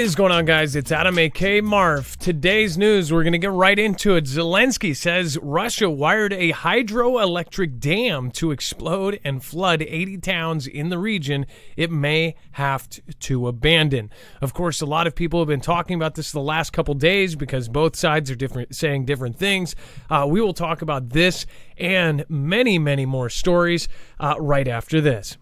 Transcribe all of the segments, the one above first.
What is going on, guys? It's Adam, aka Marf. Today's news, we're going to get right into it. Zelensky says Russia wired a hydroelectric dam to explode and flood 80 towns in the region it may have to abandon. Of course, a lot of people have been talking about this the last couple days because both sides are saying different things. We will talk about this and many, many more stories right after this.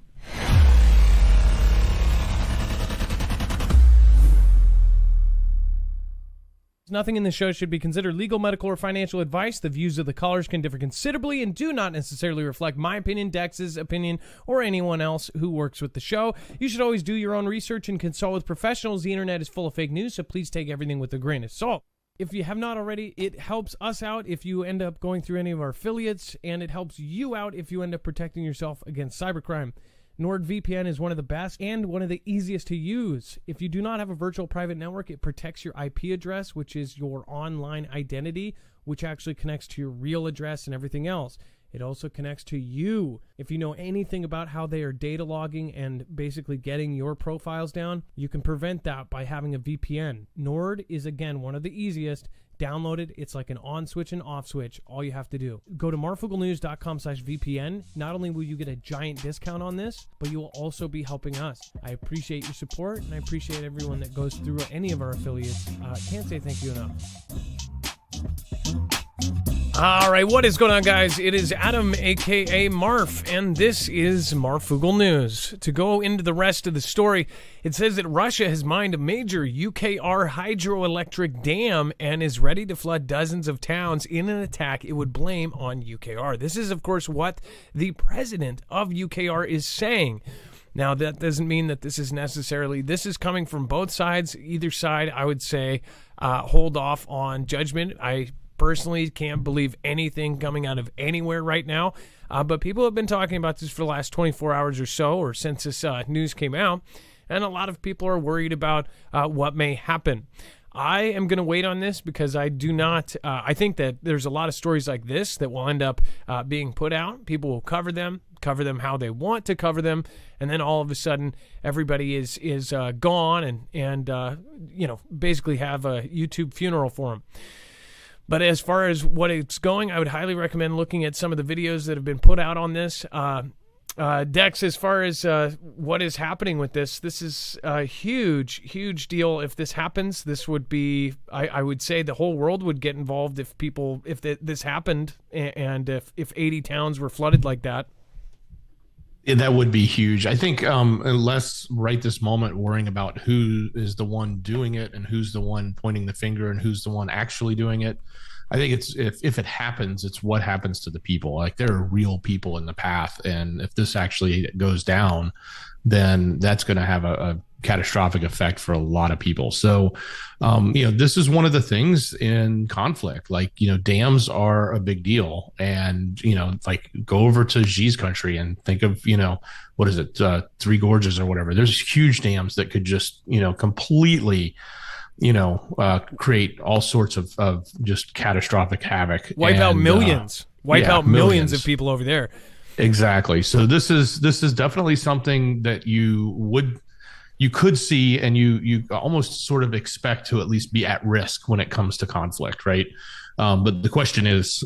Nothing in this show should be considered legal, medical, or financial advice. The views of the callers can differ considerably and do not necessarily reflect my opinion, Dex's opinion, or anyone else who works with the show. You should always do your own research and consult with professionals. The internet is full of fake news, so please take everything with a grain of salt. If you have not already, it helps us out if you end up going through any of our affiliates, and it helps you out if you end up protecting yourself against cybercrime. NordVPN is one of the best and one of the easiest to use. If you do not have a virtual private network, it protects your IP address, which is your online identity, which actually connects to your real address and everything else. It also connects to you. If you know anything about how they are data logging and basically getting your profiles down, you can prevent that by having a VPN. Nord is, again, one of the easiest. Download it. It's like an on switch and off switch. All you have to do. Go to marfooglenews.com/VPN. Not only will you get a giant discount on this, but you will also be helping us. I appreciate your support, and I appreciate everyone that goes through any of our affiliates. Can't say thank you enough. All right, what is going on, guys? It is Adam, a.k.a. Marf, and this is Marfoogle News. To go into the rest of the story, it says that Russia has mined a major UKR hydroelectric dam and is ready to flood dozens of towns in an attack it would blame on UKR. This is, of course, what the president of UKR is saying. Now, that doesn't mean that this is coming from both sides. Either side, I would say, hold off on judgment. I personally can't believe anything coming out of anywhere right now, but people have been talking about this for the last 24 hours or so, or since this news came out, and a lot of people are worried about what may happen. I am going to wait on this because I do not, I think that there's a lot of stories like this that will end up being put out. People will cover them how they want to cover them, and then all of a sudden everybody is gone and basically have a YouTube funeral for them. But as far as what it's going, I would highly recommend looking at some of the videos that have been put out on this. Dex, as far as what is happening with this is a huge, huge deal. If this happens, this would be, I would say the whole world would get involved if this happened and if 80 towns were flooded like that. Yeah, that would be huge. I think unless right this moment worrying about who is the one doing it and who's the one pointing the finger and who's the one actually doing it, I think it's if it happens, it's what happens to the people. Like, there are real people in the path, and if this actually goes down, then that's going to have a catastrophic effect for a lot of people. So, this is one of the things in conflict. Like, dams are a big deal, and like, go over to Xi's country and think of what is it, Three Gorges or whatever. There's huge dams that could just completely create all sorts of just catastrophic havoc, wipe out millions of people over there. Exactly. So this is definitely something that you could see, and you almost sort of expect to at least be at risk when it comes to conflict, right? But the question is,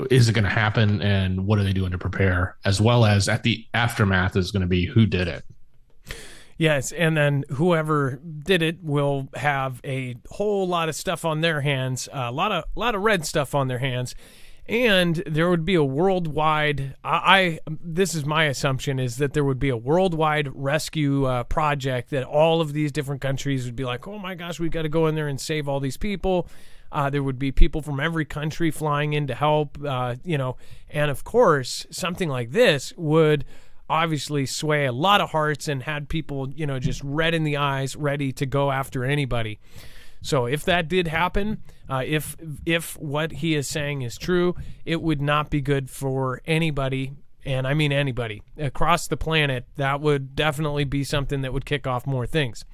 is it going to happen, and what are they doing to prepare, as well as at the aftermath is going to be who did it. Yes, and then whoever did it will have a whole lot of stuff on their hands, a lot of red stuff on their hands. And there would be a worldwide, this is my assumption, is that there would be a worldwide rescue project that all of these different countries would be like, oh my gosh, we've got to go in there and save all these people. There would be people from every country flying in to help, and of course, something like this would obviously sway a lot of hearts and had people, just red in the eyes, ready to go after anybody. So if that did happen, if what he is saying is true, it would not be good for anybody and I mean anybody across the planet, that would definitely be something that would kick off more things.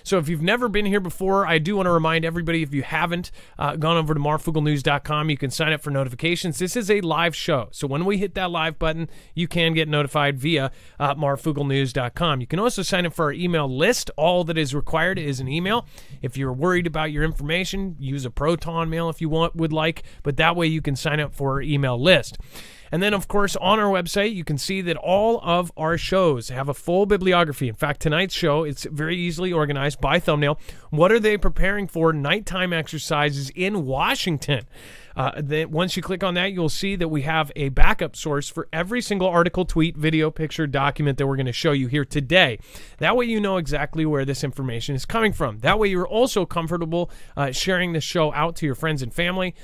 So if you've never been here before, I do want to remind everybody, if you haven't gone over to marfooglenews.com, you can sign up for notifications. This is a live show, so when we hit that live button, you can get notified via marfooglenews.com. You can also sign up for our email list. All that is required is an email. If you're worried about your information, use a Proton mail if you would like, but that way you can sign up for our email list. And then, of course, on our website, you can see that all of our shows have a full bibliography. In fact, tonight's show, it's very easily organized by thumbnail. What are they preparing for nighttime exercises in Washington? Once you click on that, you'll see that we have a backup source for every single article, tweet, video, picture, document that we're going to show you here today. That way you know exactly where this information is coming from. That way you're also comfortable sharing this show out to your friends and family.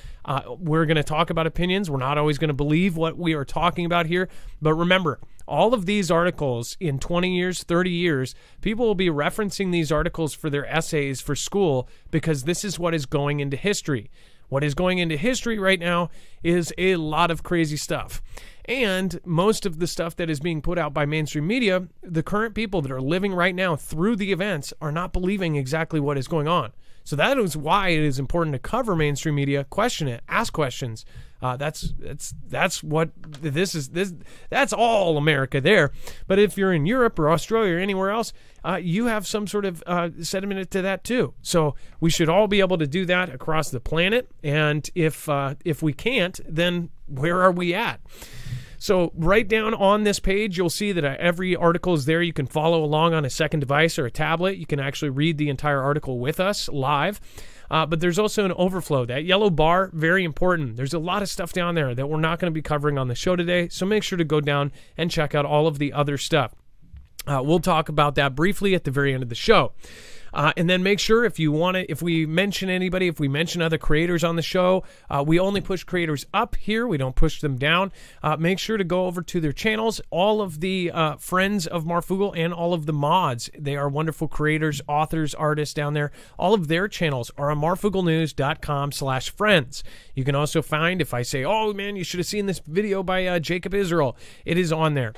We're going to talk about opinions. We're not always going to believe what we are talking about here. But remember, all of these articles in 20 years, 30 years, people will be referencing these articles for their essays for school because this is what is going into history. What is going into history right now is a lot of crazy stuff. And most of the stuff that is being put out by mainstream media, the current people that are living right now through the events are not believing exactly what is going on. So that is why it is important to cover mainstream media, question it, ask questions. That's what this is. That's all America there. But if you're in Europe or Australia or anywhere else, you have some sort of sentiment to that too. So we should all be able to do that across the planet. And if we can't, then where are we at? So right down on this page, you'll see that every article is there. You can follow along on a second device or a tablet. You can actually read the entire article with us live. But there's also an overflow. That yellow bar, very important. There's a lot of stuff down there that we're not going to be covering on the show today. So make sure to go down and check out all of the other stuff. We'll talk about that briefly at the very end of the show. And then make sure if we mention anybody, if we mention other creators on the show, we only push creators up here. We don't push them down. Make sure to go over to their channels. All of the friends of Marfoogle and all of the mods, they are wonderful creators, authors, artists down there. All of their channels are on marfooglenews.com/friends. You can also find, if I say, oh man, you should have seen this video by Jacob Israel, it is on there.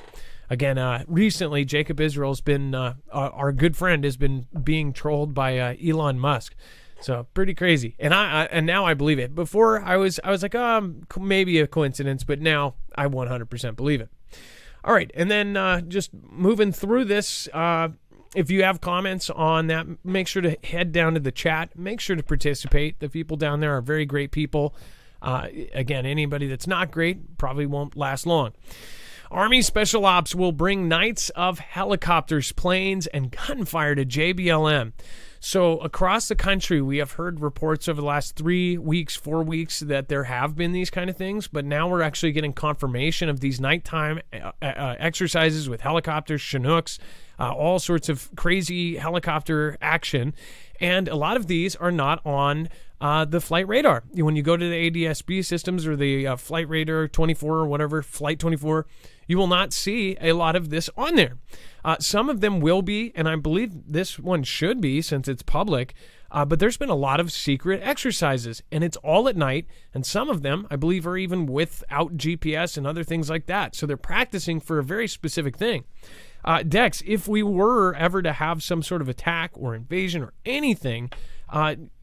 Again, recently, Jacob Israel's been, our good friend, has been being trolled by Elon Musk. So pretty crazy. And now I believe it. Before I was like, maybe a coincidence, but now I 100% believe it. All right. And then just moving through this, if you have comments on that, make sure to head down to the chat. Make sure to participate. The people down there are very great people. Again, anybody that's not great probably won't last long. Army Special Ops will bring nights of helicopters, planes, and gunfire to JBLM. So across the country, we have heard reports over the last 3 weeks, 4 weeks that there have been these kind of things, but now we're actually getting confirmation of these nighttime exercises with helicopters, Chinooks, all sorts of crazy helicopter action. And a lot of these are not on the flight radar. When you go to the ADS-B systems or the Flight Radar 24 or whatever, Flight 24, you will not see a lot of this on there. Some of them will be, and I believe this one should be since it's public, but there's been a lot of secret exercises, and it's all at night, and some of them, I believe, are even without GPS and other things like that. So they're practicing for a very specific thing. Dex, if we were ever to have some sort of attack or invasion or anything,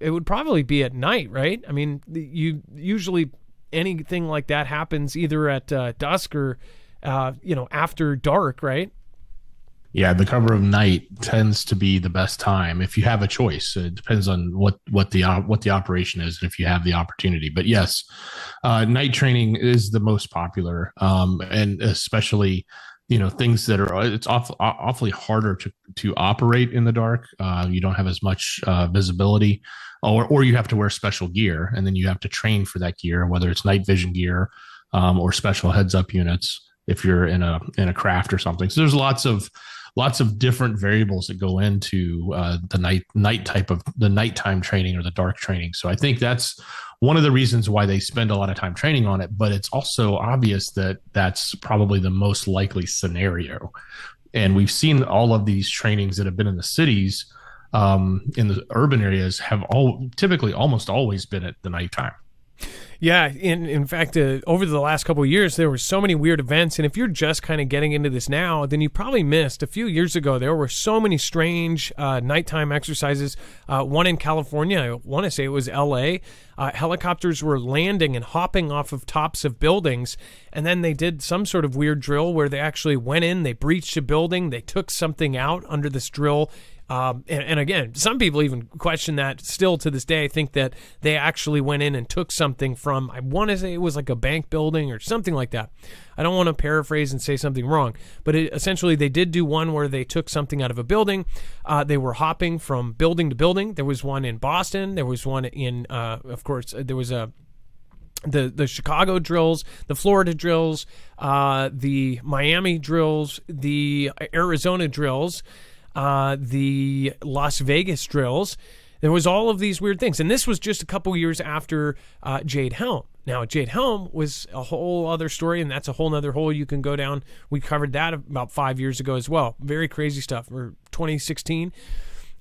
it would probably be at night, right? I mean, usually anything like that happens either at dusk or after dark, right? Yeah, the cover of night tends to be the best time if you have a choice. It depends on what the operation is and if you have the opportunity. But yes, night training is the most popular, and especially things that are it's awfully harder to operate in the dark. You don't have as much visibility, or you have to wear special gear, and then you have to train for that gear, whether it's night vision gear or special heads up units if you're in a craft or something. So there's lots of different variables that go into the nighttime training or the dark training. So I think that's one of the reasons why they spend a lot of time training on it, but it's also obvious that that's probably the most likely scenario. And we've seen all of these trainings that have been in the cities, in the urban areas, have typically almost always been at the nighttime. Yeah, in fact, over the last couple of years, there were so many weird events. And if you're just kind of getting into this now, then you probably missed. A few years ago, there were so many strange nighttime exercises. One in California, I want to say it was L.A., helicopters were landing and hopping off of tops of buildings. And then they did some sort of weird drill where they actually went in, they breached a building, they took something out under this drill. And again, some people even question that still to this day, think that they actually went in and took something from, I want to say it was like a bank building or something like that. I don't want to paraphrase and say something wrong, but essentially they did do one where they took something out of a building. They were hopping from building to building. There was one in Boston. There was one in, of course, there was the Chicago drills, the Florida drills, the Miami drills, the Arizona drills, the Las Vegas drills. There was all of these weird things. And this was just a couple years after Jade Helm. Now, Jade Helm was a whole other story, and that's a whole other hole you can go down. We covered that about 5 years ago as well. Very crazy stuff, or 2016.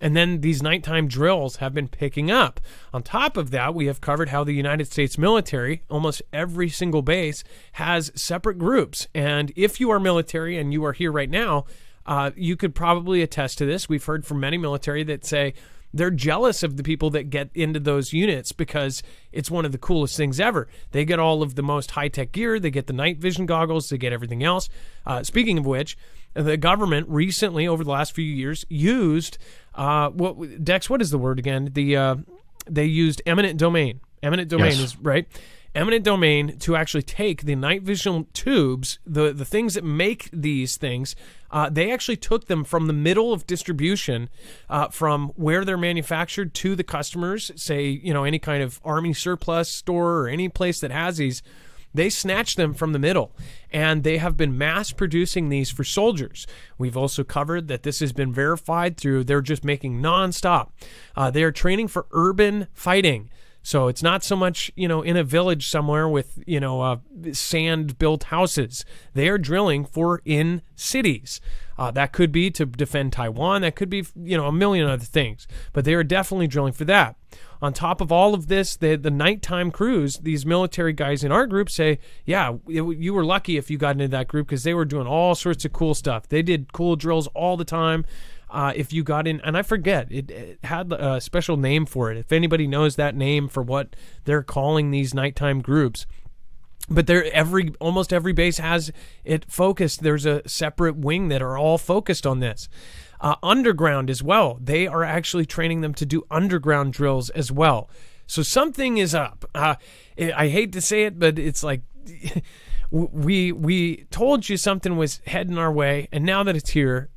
And then these nighttime drills have been picking up. On top of that, we have covered how the United States military, almost every single base, has separate groups. And if you are military and you are here right now, you could probably attest to this. We've heard from many military that say they're jealous of the people that get into those units because it's one of the coolest things ever. They get all of the most high-tech gear. They get the night vision goggles. They get everything else. Speaking of which, the government recently, over the last few years, used Dex, what is the word again? They used eminent domain. Eminent domain Yes. is right. Eminent domain to actually take the night vision tubes, the things that make these things, they actually took them from the middle of distribution, from where they're manufactured to the customers, say, any kind of army surplus store or any place that has these. They snatched them from the middle, and they have been mass producing these for soldiers. We've also covered that this has been verified through, they're just making nonstop. They are training for urban fighting. So it's not so much, in a village somewhere with, sand-built houses. They are drilling for in cities. That could be to defend Taiwan. That could be, a million other things. But they are definitely drilling for that. On top of all of this, the nighttime crews, these military guys in our group say, yeah, you were lucky if you got into that group because they were doing all sorts of cool stuff. They did cool drills all the time. If you got in, and I forget, it had a special name for it. If anybody knows that name for what they're calling these nighttime groups, but almost every base has it focused. There's a separate wing that are all focused on this. Underground as well. They are actually training them to do underground drills as well. So something is up. I hate to say it, but it's like we told you something was heading our way, and now that it's here,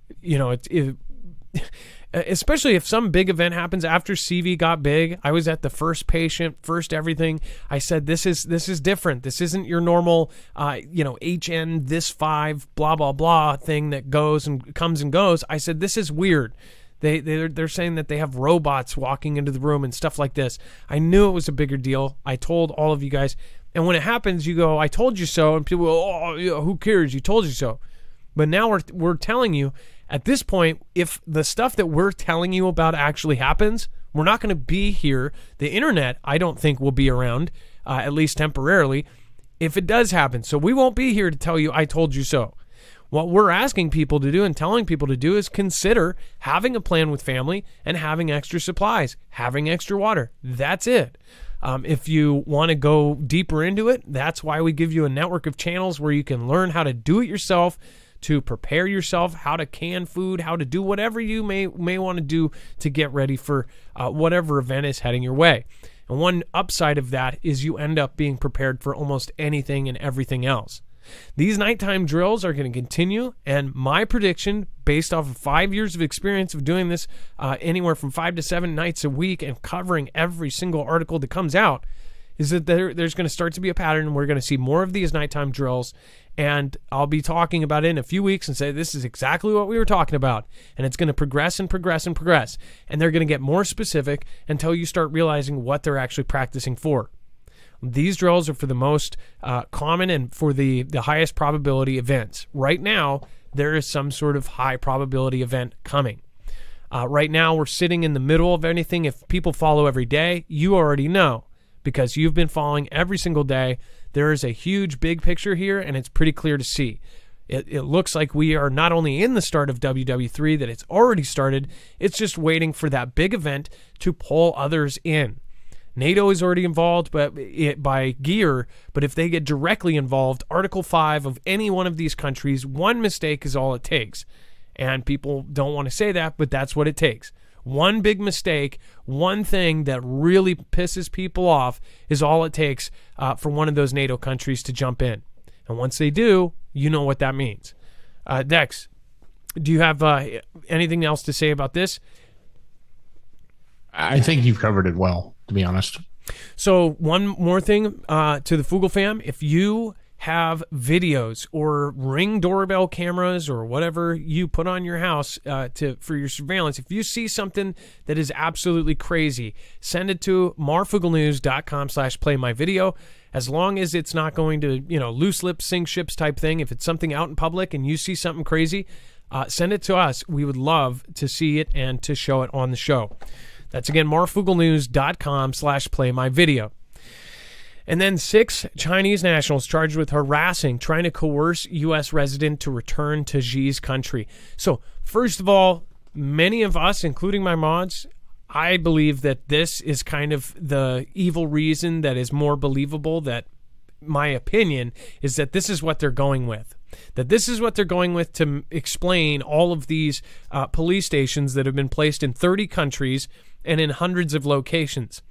especially if some big event happens after CV got big. I was at the first patient, first everything. I said, this is different. This isn't your normal, HN this 5 blah, blah, blah thing that goes and comes and goes. I said, this is weird. They're saying that they have robots walking into the room and stuff like this. I knew it was a bigger deal. I told all of you guys. And when it happens, you go, I told you so. And people go, oh, who cares? You told you so. But now we're telling you, at this point, if the stuff that we're telling you about actually happens, we're not going to be here. The internet, I don't think, will be around, at least temporarily, if it does happen. So we won't be here to tell you, I told you so. What we're asking people to do and telling people to do is consider having a plan with family and having extra supplies, having extra water. That's it. If you want to go deeper into it, that's why we give you a network of channels where you can learn how to do it yourself, to prepare yourself, how to can food, how to do whatever you may want to do to get ready for whatever event is heading your way. And one upside of that is you end up being prepared for almost anything and everything else. These nighttime drills are going to continue, and my prediction, based off of 5 years of experience of doing this anywhere from 5 to 7 nights a week and covering every single article that comes out, is that there's going to start to be a pattern, and we're going to see more of these nighttime drills. And I'll be talking about it in a few weeks and say this is exactly what we were talking about. And it's going to progress and progress and progress. And they're going to get more specific until you start realizing what they're actually practicing for. These drills are for the most common and for the highest probability events. Right now, there is some sort of high probability event coming. Right now, we're sitting in the middle of anything. If people follow every day, you already know. because you've been following every single day. There is a huge big picture here, and it's pretty clear to see. It looks like we are not only in the start of WW3, that it's already started, it's just waiting for that big event to pull others in. NATO is already involved by gear, but if they get directly involved, Article 5 of any one of these countries, one mistake is all it takes. And people don't want to say that, but that's what it takes. One big mistake, one thing that really pisses people off is all it takes for one of those NATO countries to jump in. And once they do, you know what that means. Dex, do you have anything else to say about this? I think you've covered it well, to be honest. So one more thing to the Foogle fam. If you have videos or Ring doorbell cameras or whatever you put on your house for your surveillance, if you see something that is absolutely crazy, send it to marfooglenews.com/playmyvideo. As long as it's not going to, loose lips, sink ships type thing. If it's something out in public and you see something crazy, send it to us. We would love to see it and to show it on the show. That's again, marfooglenews.com/playmyvideo. And then 6 Chinese nationals charged with trying to coerce U.S. resident to return to Xi's country. So, first of all, many of us, including my mods, I believe that this is kind of the evil reason that is more believable. That my opinion is that this is what they're going with. That this is what they're going with to explain all of these police stations that have been placed in 30 countries and in hundreds of locations.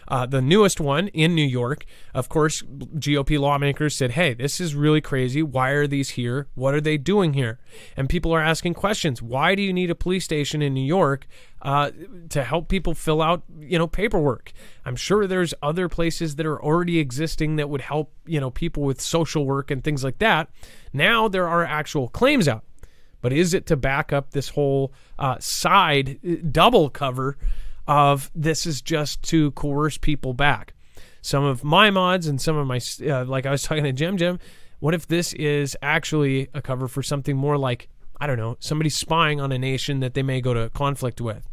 The newest one in New York, of course, GOP lawmakers said, hey, this is really crazy. Why are these here? What are they doing here? And people are asking questions. Why do you need a police station in New York to help people fill out, paperwork? I'm sure there's other places that are already existing that would help, people with social work and things like that. Now there are actual claims out. But is it to back up this whole side double cover of this is just to coerce people back? Some of my mods and some of my, like I was talking to Jim, what if this is actually a cover for something more like, I don't know, somebody spying on a nation that they may go to conflict with?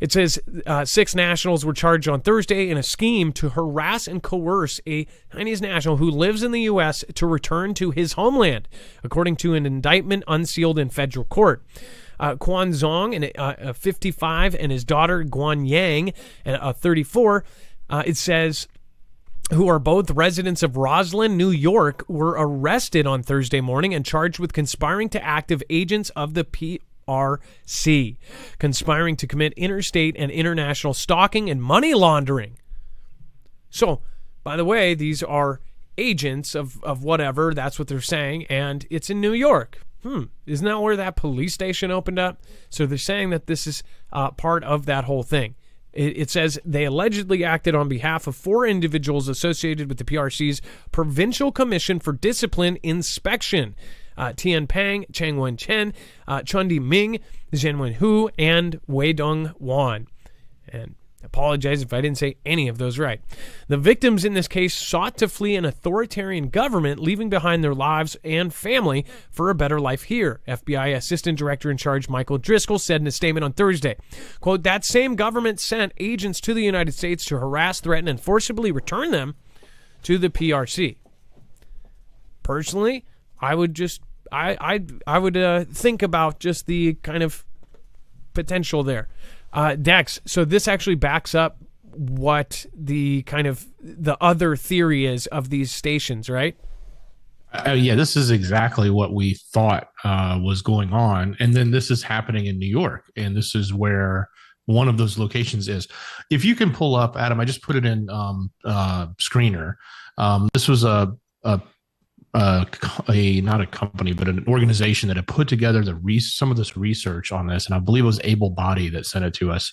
It says 6 nationals were charged on Thursday in a scheme to harass and coerce a Chinese national who lives in the U.S. to return to his homeland, according to an indictment unsealed in federal court. Quan Zong, 55, and his daughter Guan Yang, 34, it says, who are both residents of Roslyn, New York, were arrested on Thursday morning and charged with conspiring to act as agents of the PRC, conspiring to commit interstate and international stalking and money laundering. So, by the way, these are agents of whatever, that's what they're saying, and it's in New York. Isn't that where that police station opened up? So they're saying that this is part of that whole thing. It says they allegedly acted on behalf of 4 individuals associated with the PRC's Provincial Commission for Discipline Inspection. Tian Pang, Chang Wen Chen, Chundi Ming, Zhenwen Hu, and Weidong Wan. And apologize if I didn't say any of those right. The victims in this case sought to flee an authoritarian government, leaving behind their lives and family for a better life here. FBI Assistant Director in Charge Michael Driscoll said in a statement on Thursday, quote, that same government sent agents to the United States to harass, threaten, and forcibly return them to the PRC. Personally, I would think about just the kind of potential there. Dex, so this actually backs up what the other theory is of these stations, right? Yeah, this is exactly what we thought was going on. And then this is happening in New York. And this is where one of those locations is. If you can pull up, Adam, I just put it in Screener. This was not a company, but an organization that had put together some of this research on this. And I believe it was Able Body that sent it to us,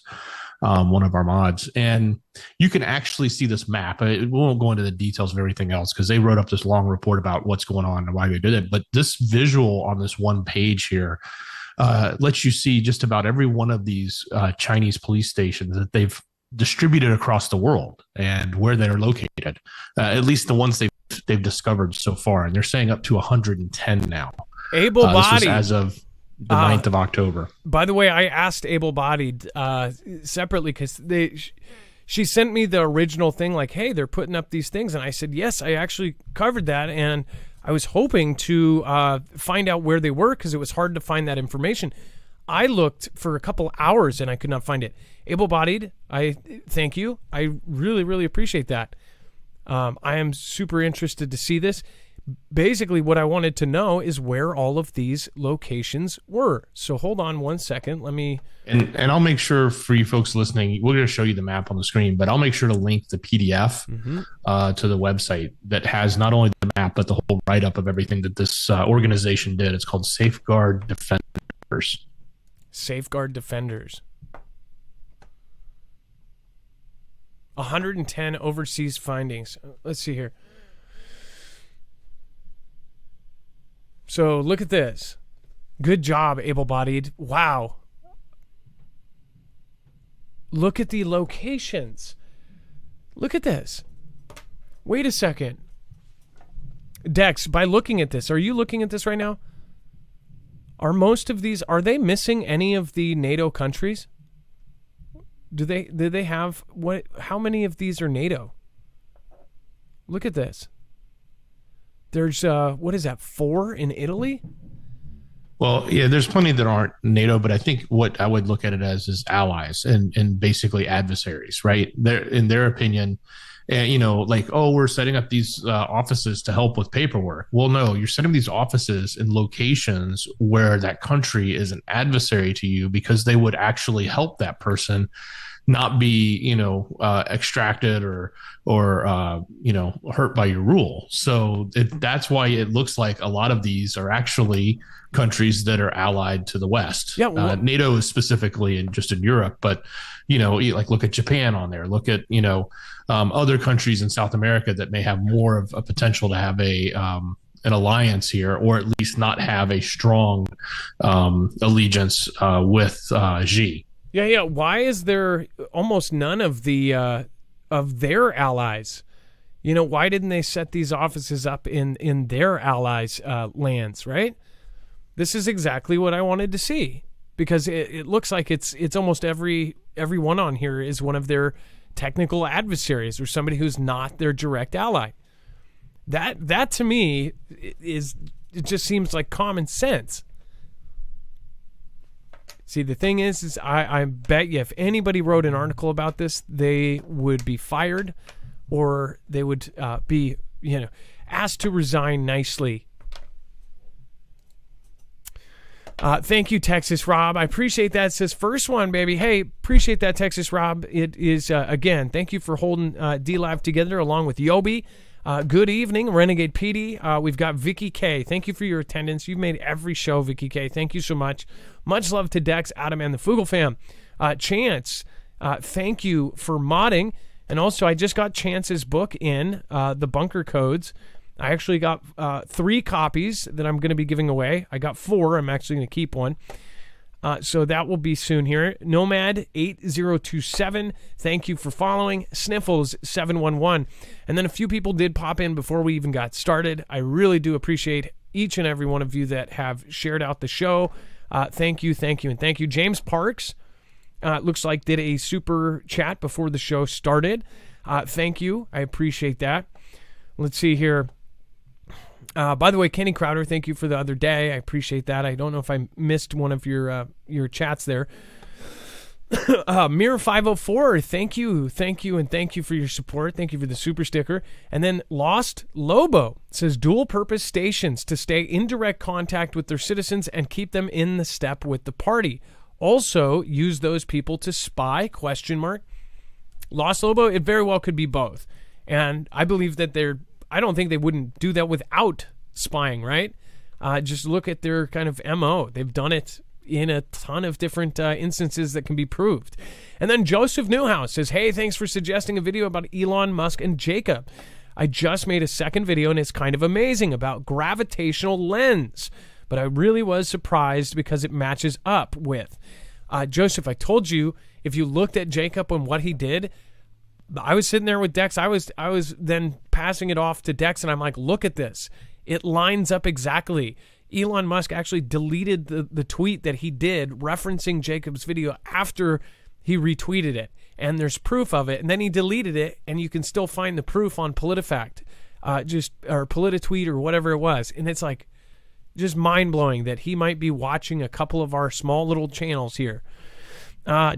one of our mods. And you can actually see this map. We won't go into the details of everything else because they wrote up this long report about what's going on and why they did it. But this visual on this one page here lets you see just about every one of these Chinese police stations that they've distributed across the world and where they're located, at least the ones they've discovered so far, and they're saying up to 110 now. Able-bodied, as of the 9th of October. By the way, I asked able-bodied separately because she sent me the original thing like, hey, they're putting up these things. And I said, yes, I actually covered that. And I was hoping to find out where they were because it was hard to find that information. I looked for a couple hours and I could not find it. Able-bodied, I thank you. I really, really appreciate that. I am super interested to see this. Basically, what I wanted to know is where all of these locations were. So hold on one second. Let me... And I'll make sure for you folks listening, we're going to show you the map on the screen, but I'll make sure to link the PDF to the website that has not only the map, but the whole write-up of everything that this organization did. It's called Safeguard Defenders. Safeguard Defenders. 110 overseas findings. Let's see here. So look at this. Good job, able-bodied. Wow. Look at the locations. Look at this. Wait a second. Dex, by looking at this, are you looking at this right now? Are most of these, are they missing any of the NATO countries? Do they have, how many of these are NATO? Look at this. There's, what is that, 4 in Italy? Well, yeah, there's plenty that aren't NATO, but I think what I would look at it as is allies and basically adversaries, right? They're, in their opinion, like, oh, we're setting up these offices to help with paperwork. Well, no, you're setting these offices in locations where that country is an adversary to you because they would actually help that person not be, extracted or hurt by your rule. So that's why it looks like a lot of these are actually countries that are allied to the West. Yeah, well, NATO is specifically just in Europe, but like look at Japan on there. Look at other countries in South America that may have more of a potential to have an alliance here, or at least not have a strong allegiance with Xi. Yeah. Why is there almost none of the of their allies? Why didn't they set these offices up in their allies' lands? Right. This is exactly what I wanted to see because it looks like it's almost everyone on here is one of their technical adversaries or somebody who's not their direct ally. That to me it just seems like common sense. See, the thing is I bet you if anybody wrote an article about this, they would be fired or they would be, asked to resign nicely. Thank you, Texas Rob. I appreciate that. It says first one, baby. Hey, appreciate that, Texas Rob. It is, again, thank you for holding D-Live together along with Yobi. Good evening, Renegade PD. We've got Vicky K. Thank you for your attendance. You've made every show, Vicky K. Thank you so much. Much love to Dex, Adam, and the Fugel fam. Chance, thank you for modding. And also, I just got Chance's book in, The Bunker Codes. I actually got 3 copies that I'm going to be giving away. I got 4. I'm actually going to keep one. So that will be soon here. Nomad8027, thank you for following. Sniffles711. And then a few people did pop in before we even got started. I really do appreciate each and every one of you that have shared out the show. Thank you, and thank you. James Parks, looks like did a super chat before the show started. Thank you. I appreciate that. Let's see here. By the way, Kenny Crowder, thank you for the other day. I appreciate that. I don't know if I missed one of your chats there. Mirror504, thank you, and thank you for your support. Thank you for the super sticker. And then Lost Lobo says dual purpose stations to stay in direct contact with their citizens and keep them in the step with the party. Also use those people to spy, ? Lost Lobo, it very well could be both. And I believe that I don't think they wouldn't do that without spying, right? Just look at their kind of MO. They've done it in a ton of different instances that can be proved. And then Joseph Newhouse says, hey, thanks for suggesting a video about Elon Musk and Jacob. I just made a second video and it's kind of amazing about gravitational lens. But I really was surprised because it matches up with. Joseph, I told you, if you looked at Jacob and what he did, I was sitting there with Dex. I was then passing it off to Dex, and I'm like, look at this. It lines up exactly. Elon Musk actually deleted the tweet that he did referencing Jacob's video after he retweeted it. and there's proof of it. And then he deleted it, and you can still find the proof on PolitiFact, or PolitiTweet or whatever it was. And it's like just mind-blowing that he might be watching a couple of our small little channels here.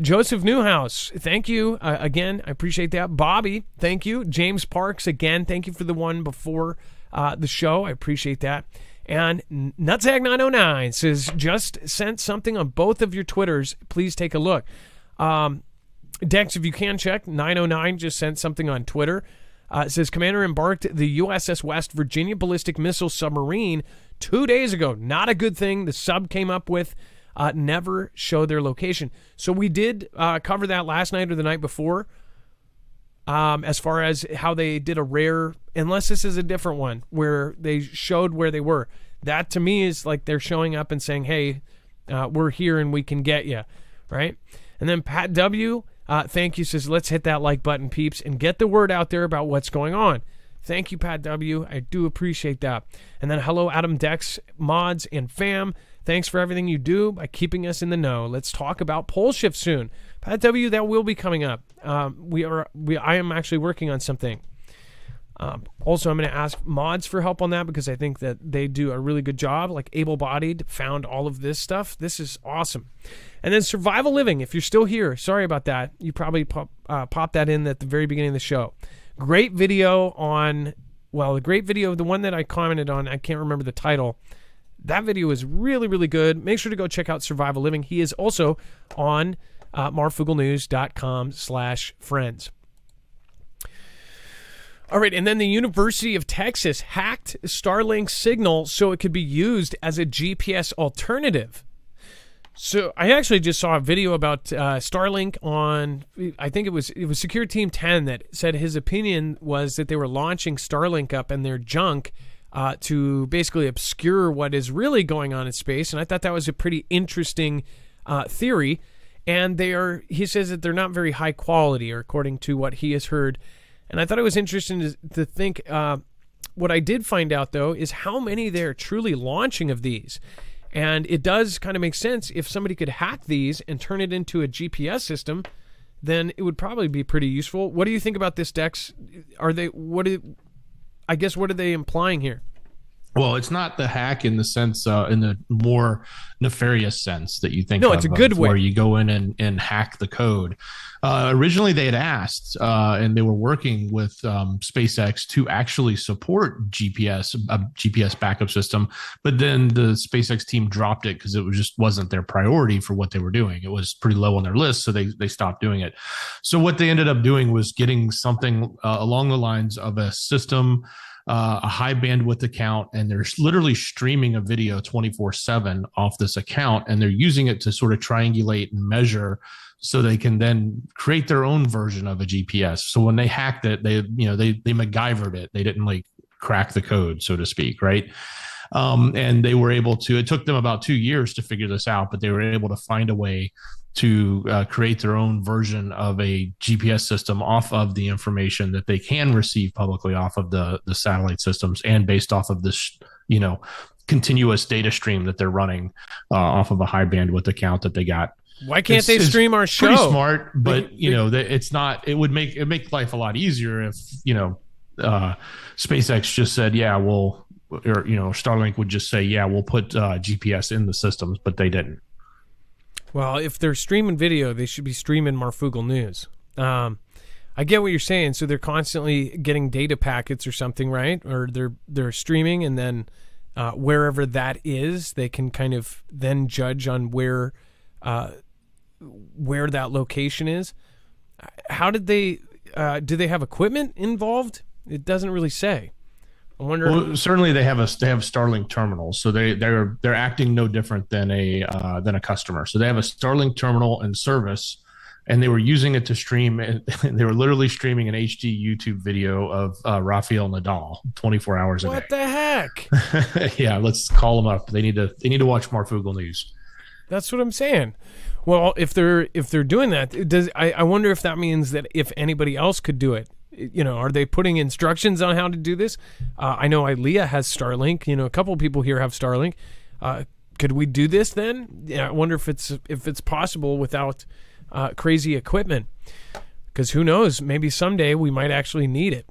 Joseph Newhouse, thank you. Again, I appreciate that. Bobby, thank you. James Parks, again, thank you for the one before the show. I appreciate that. And Nutzag909 says, just sent something on both of your Twitters. Please take a look. Dex, if you can check, 909 just sent something on Twitter. It says, Commander embarked the USS West Virginia ballistic missile submarine 2 days ago. Not a good thing. The sub came up with never show their location. So we did cover that last night or the night before, as far as how they did a rare, unless this is a different one, where they showed where they were. That to me is like they're showing up and saying, hey, we're here and we can get you, right? And then Pat W., thank you, says, let's hit that like button, peeps, and get the word out there about what's going on. Thank you, Pat W. I do appreciate that. And then hello, Adam, Dex, mods, and fam. Thanks for everything you do by keeping us in the know. Let's talk about pole shift soon. Pat W., that will be coming up. I am actually working on something. Also, I'm going to ask mods for help on that because I think that they do a really good job. Like able-bodied found all of this stuff. This is awesome. And then survival living. If you're still here, sorry about that. You probably popped that in at the very beginning of the show. Great video on, well, the great video, the one that I commented on, I can't remember the title. That video is really, really good. Make sure to go check out Survival Living. He is also on marfooglenews.com/friends. All right, and then the University of Texas hacked Starlink signal so it could be used as a GPS alternative. So I actually just saw a video about Starlink on, I think it was Secure Team 10 that said his opinion was that they were launching Starlink up in their junk to basically obscure what is really going on in space. And I thought that was a pretty interesting theory. And he says that they're not very high quality, or according to what he has heard. And I thought it was interesting to think, what I did find out, though, is how many they're truly launching of these. And it does kind of make sense if somebody could hack these and turn it into a GPS system, then it would probably be pretty useful. What do you think about this, Dex? What are they implying here? Well, it's not the hack in the sense, in the more nefarious sense that you think. No, it's a good way. Where you go in and hack the code. Originally, they had asked, and they were working with SpaceX to actually support GPS, a GPS backup system. But then the SpaceX team dropped it because it wasn't their priority for what they were doing. It was pretty low on their list, so they stopped doing it. So what they ended up doing was getting something along the lines of a system, a high bandwidth account, and they're literally streaming a video 24/7 off this account, and they're using it to sort of triangulate and measure so they can then create their own version of a GPS. So when they hacked it, they MacGyvered it. They didn't like crack the code, so to speak, right? And they were able to, it took them about 2 years to figure this out, but they were able to find a way to create their own version of a GPS system off of the information that they can receive publicly off of the satellite systems, and based off of this, continuous data stream that they're running off of a high bandwidth account that they got. Why can't they stream our show? Pretty smart, but it's not. It would make life a lot easier if SpaceX just said, yeah, or Starlink would just say, yeah, we'll put GPS in the systems, but they didn't. Well, if they're streaming video, they should be streaming Marfoogle News. I get what you're saying. So they're constantly getting data packets or something, right? Or they're streaming, and then wherever that is, they can kind of then judge on where that location is. How did they? Do they have equipment involved? It doesn't really say. I wonder. Well, certainly they have Starlink terminals, so they're acting no different than a customer. So they have a Starlink terminal and service, and they were using it to stream. They were literally streaming an HD YouTube video of Rafael Nadal 24 hours a day. What the heck? Yeah, let's call them up. They need to watch Marfoogle News. That's what I'm saying. Well, if they're doing that, I wonder if that means that if anybody else could do it. Are they putting instructions on how to do this? I know Ilea has Starlink. A couple of people here have Starlink. Could we do this then? Yeah, I wonder if it's possible without crazy equipment. Because who knows, maybe someday we might actually need it.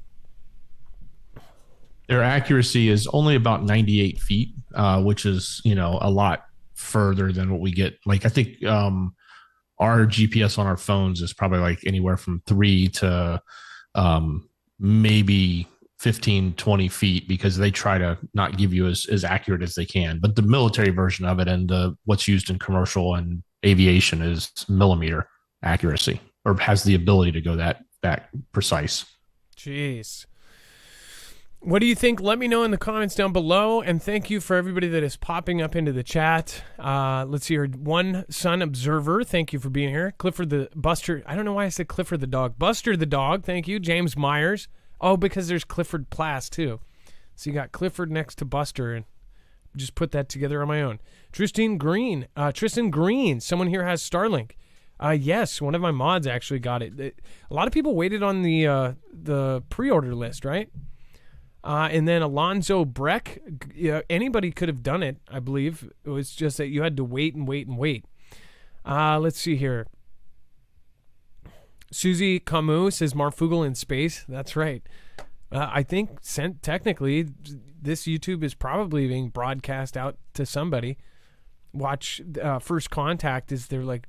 Their accuracy is only about 98 feet, which is, a lot further than what we get. Like, I think our GPS on our phones is probably like anywhere from 3 to maybe 15, 20 feet, because they try to not give you as accurate as they can. But the military version of it and what's used in commercial and aviation is millimeter accuracy, or has the ability to go that precise. Jeez. What do you think? Let me know in the comments down below, and thank you for everybody that is popping up into the chat. Let's see here. One Sun Observer, thank you for being here. Clifford the Buster, I don't know why I said Clifford the dog. Buster the dog, thank you. James Myers. Oh, because there's Clifford Plass too. So you got Clifford next to Buster, and just put that together on my own. Tristan Green, someone here has Starlink. Yes, one of my mods actually got it. A lot of people waited on the pre-order list, right? And then Alonzo Breck, anybody could have done it, I believe. It was just that you had to wait and wait and wait. Let's see here. Susie Camus says Marfoogle in space. That's right. I think technically this YouTube is probably being broadcast out to somebody. Watch First Contact is they're like,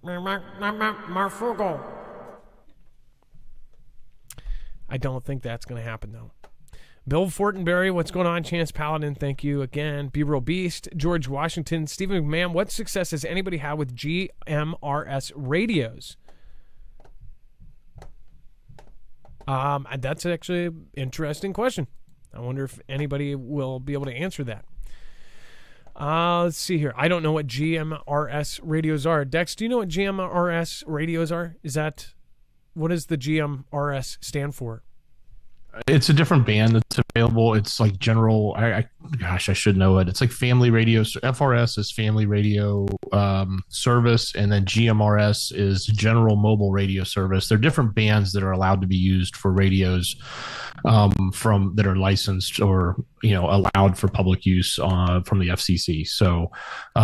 Marfoogle. I don't think that's going to happen, though. Bill Fortenberry, what's going on? Chance Paladin, thank you again. B-Roll Beast, George Washington, Stephen McMahon, what success has anybody had with GMRS radios? That's actually an interesting question. I wonder if anybody will be able to answer that. Let's see here. I don't know what GMRS radios are. Dex, do you know what GMRS radios are? What does the GMRS stand for? It's a different band that's available. It's like general. I should know it. It's like family radio. FRS is family radio service, and then GMRS is general mobile radio service. They're different bands that are allowed to be used for radios that are licensed or allowed for public use from the FCC. So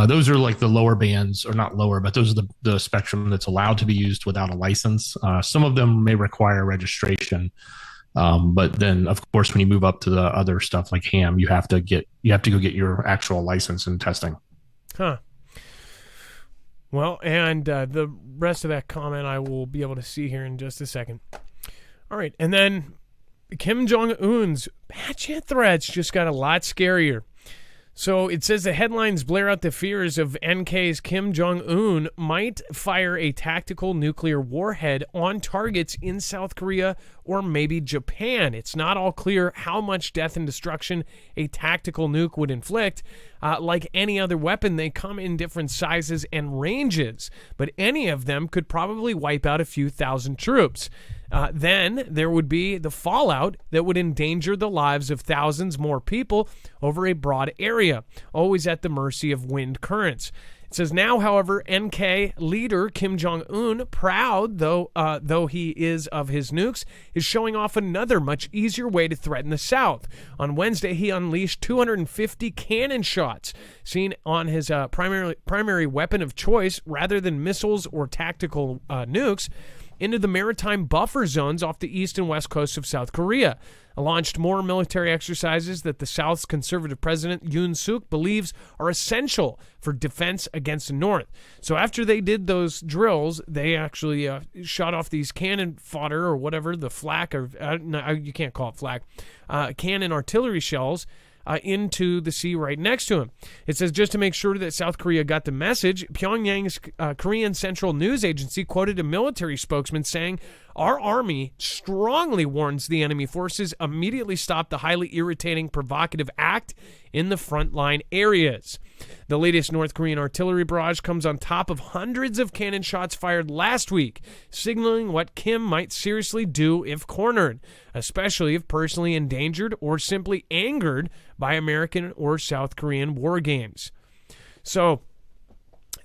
those are like the lower bands, or not lower, but those are the spectrum that's allowed to be used without a license. Some of them may require registration. But then, of course, when you move up to the other stuff like ham, you have to go get your actual license and testing. Huh. Well, and the rest of that comment I will be able to see here in just a second. All right, and then Kim Jong-un's chat threats just got a lot scarier. So it says the headlines blare out the fears of NK's Kim Jong-un might fire a tactical nuclear warhead on targets in South Korea or maybe Japan. It's not all clear how much death and destruction a tactical nuke would inflict. Like any other weapon, they come in different sizes and ranges, but any of them could probably wipe out a few thousand troops. Then there would be the fallout that would endanger the lives of thousands more people over a broad area, always at the mercy of wind currents. It says now, however, NK leader Kim Jong-un, proud though he is of his nukes, is showing off another much easier way to threaten the South. On Wednesday, he unleashed 250 cannon shots, seen on his primary weapon of choice rather than missiles or tactical nukes, into the maritime buffer zones off the east and west coast of South Korea. Launched more military exercises that the South's conservative president Yoon Suk believes are essential for defense against the North. So after they did those drills, they actually shot off these cannon fodder or whatever, the flak, or no, you can't call it flak, cannon artillery shells into the sea right next to him. It says just to make sure that South Korea got the message, Pyongyang's Korean Central News Agency quoted a military spokesman saying, "Our army strongly warns the enemy forces immediately stop the highly irritating, provocative act in the frontline areas." The latest North Korean artillery barrage comes on top of hundreds of cannon shots fired last week, signaling what Kim might seriously do if cornered, especially if personally endangered or simply angered by American or South Korean war games. So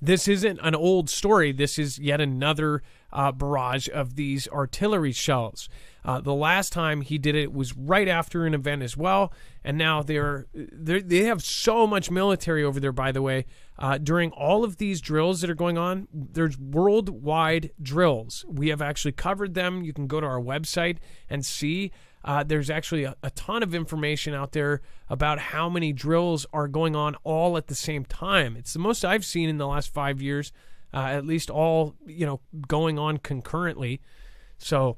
this isn't an old story. This is yet another barrage of these artillery shells. The last time he did it was right after an event as well, and now they have so much military over there, by the way. During all of these drills that are going on, there's worldwide drills. We have actually covered them. You can go to our website and see. There's actually a ton of information out there about how many drills are going on all at the same time. It's the most I've seen in the last 5 years, at least all, going on concurrently. So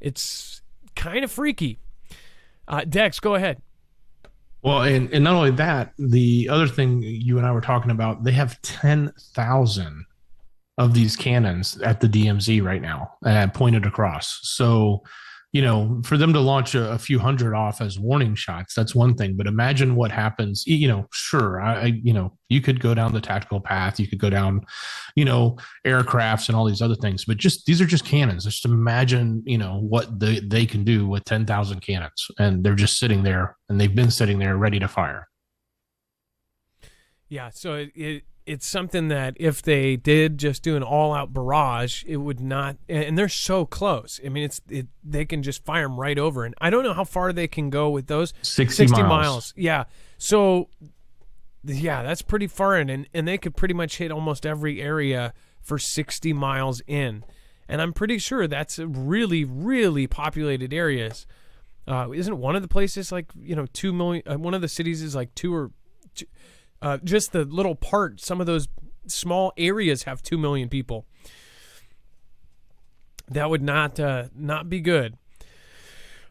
it's kind of freaky. Dex, go ahead. Well, and not only that, the other thing you and I were talking about, they have 10,000 of these cannons at the DMZ right now, pointed across. So, for them to launch a few hundred off as warning shots, that's one thing. But imagine what happens. Sure, you could go down the tactical path, you could go down, aircrafts and all these other things. But these are just cannons. Just imagine, what they can do with 10,000 cannons, and they're just sitting there, and they've been sitting there ready to fire. Yeah, so it's something that if they did just do an all-out barrage, it would not, and they're so close. I mean, they can just fire them right over. And I don't know how far they can go with those. 60 miles. Yeah. So, yeah, that's pretty far in. And they could pretty much hit almost every area for 60 miles in. And I'm pretty sure that's really, really populated areas. Isn't one of the places like, 2 million, one of the cities is like 2 or... just the little part, some of those small areas have 2 million people. That would not be good.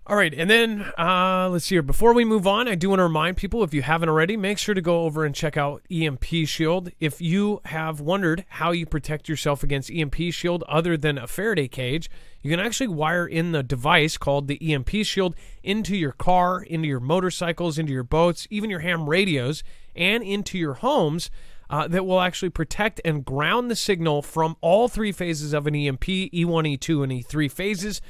All right, and then let's see here. Before we move on, I do want to remind people, if you haven't already, make sure to go over and check out EMP Shield. If you have wondered how you protect yourself against EMP Shield other than a Faraday cage, you can actually wire in the device called the EMP Shield into your car, into your motorcycles, into your boats, even your ham radios, and into your homes. That will actually protect and ground the signal from all 3 phases of an EMP, E1, E2, and E3 phases,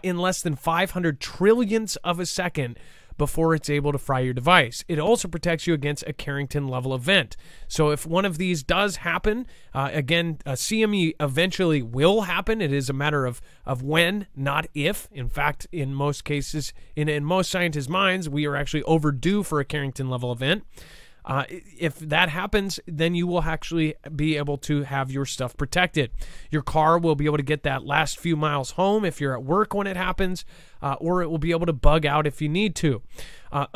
in less than 500 trillionths of a second before it's able to fry your device. It also protects you against a Carrington-level event. So if one of these does happen, again, a CME eventually will happen. It is a matter of when, not if. In fact, in most cases, in most scientists' minds, we are actually overdue for a Carrington-level event. If that happens, then you will actually be able to have your stuff protected. Your car will be able to get that last few miles home if you're at work when it happens, or it will be able to bug out if you need to.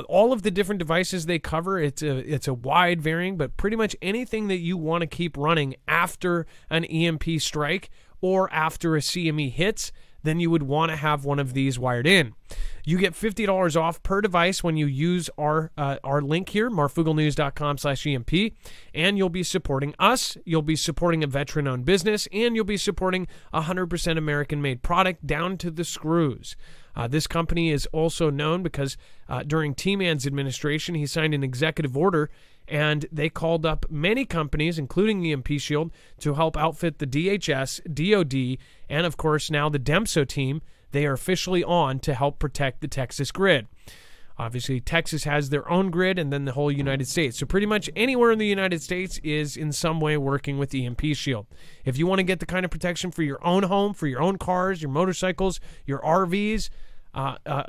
All of the different devices they cover, it's a wide varying, but pretty much anything that you want to keep running after an EMP strike or after a CME hits, then you would want to have one of these wired in. You get $50 off per device when you use our link here, marfooglenews.com/EMP, and you'll be supporting us, you'll be supporting a veteran-owned business, and you'll be supporting a 100% American-made product down to the screws. This company is also known because during T-Man's administration, he signed an executive order, and they called up many companies, including EMP Shield, to help outfit the DHS, DOD, and of course now the DEMSO team. They are officially on to help protect the Texas grid. Obviously, Texas has their own grid, and then the whole United States. So pretty much anywhere in the United States is in some way working with EMP Shield. If you want to get the kind of protection for your own home, for your own cars, your motorcycles, your RVs,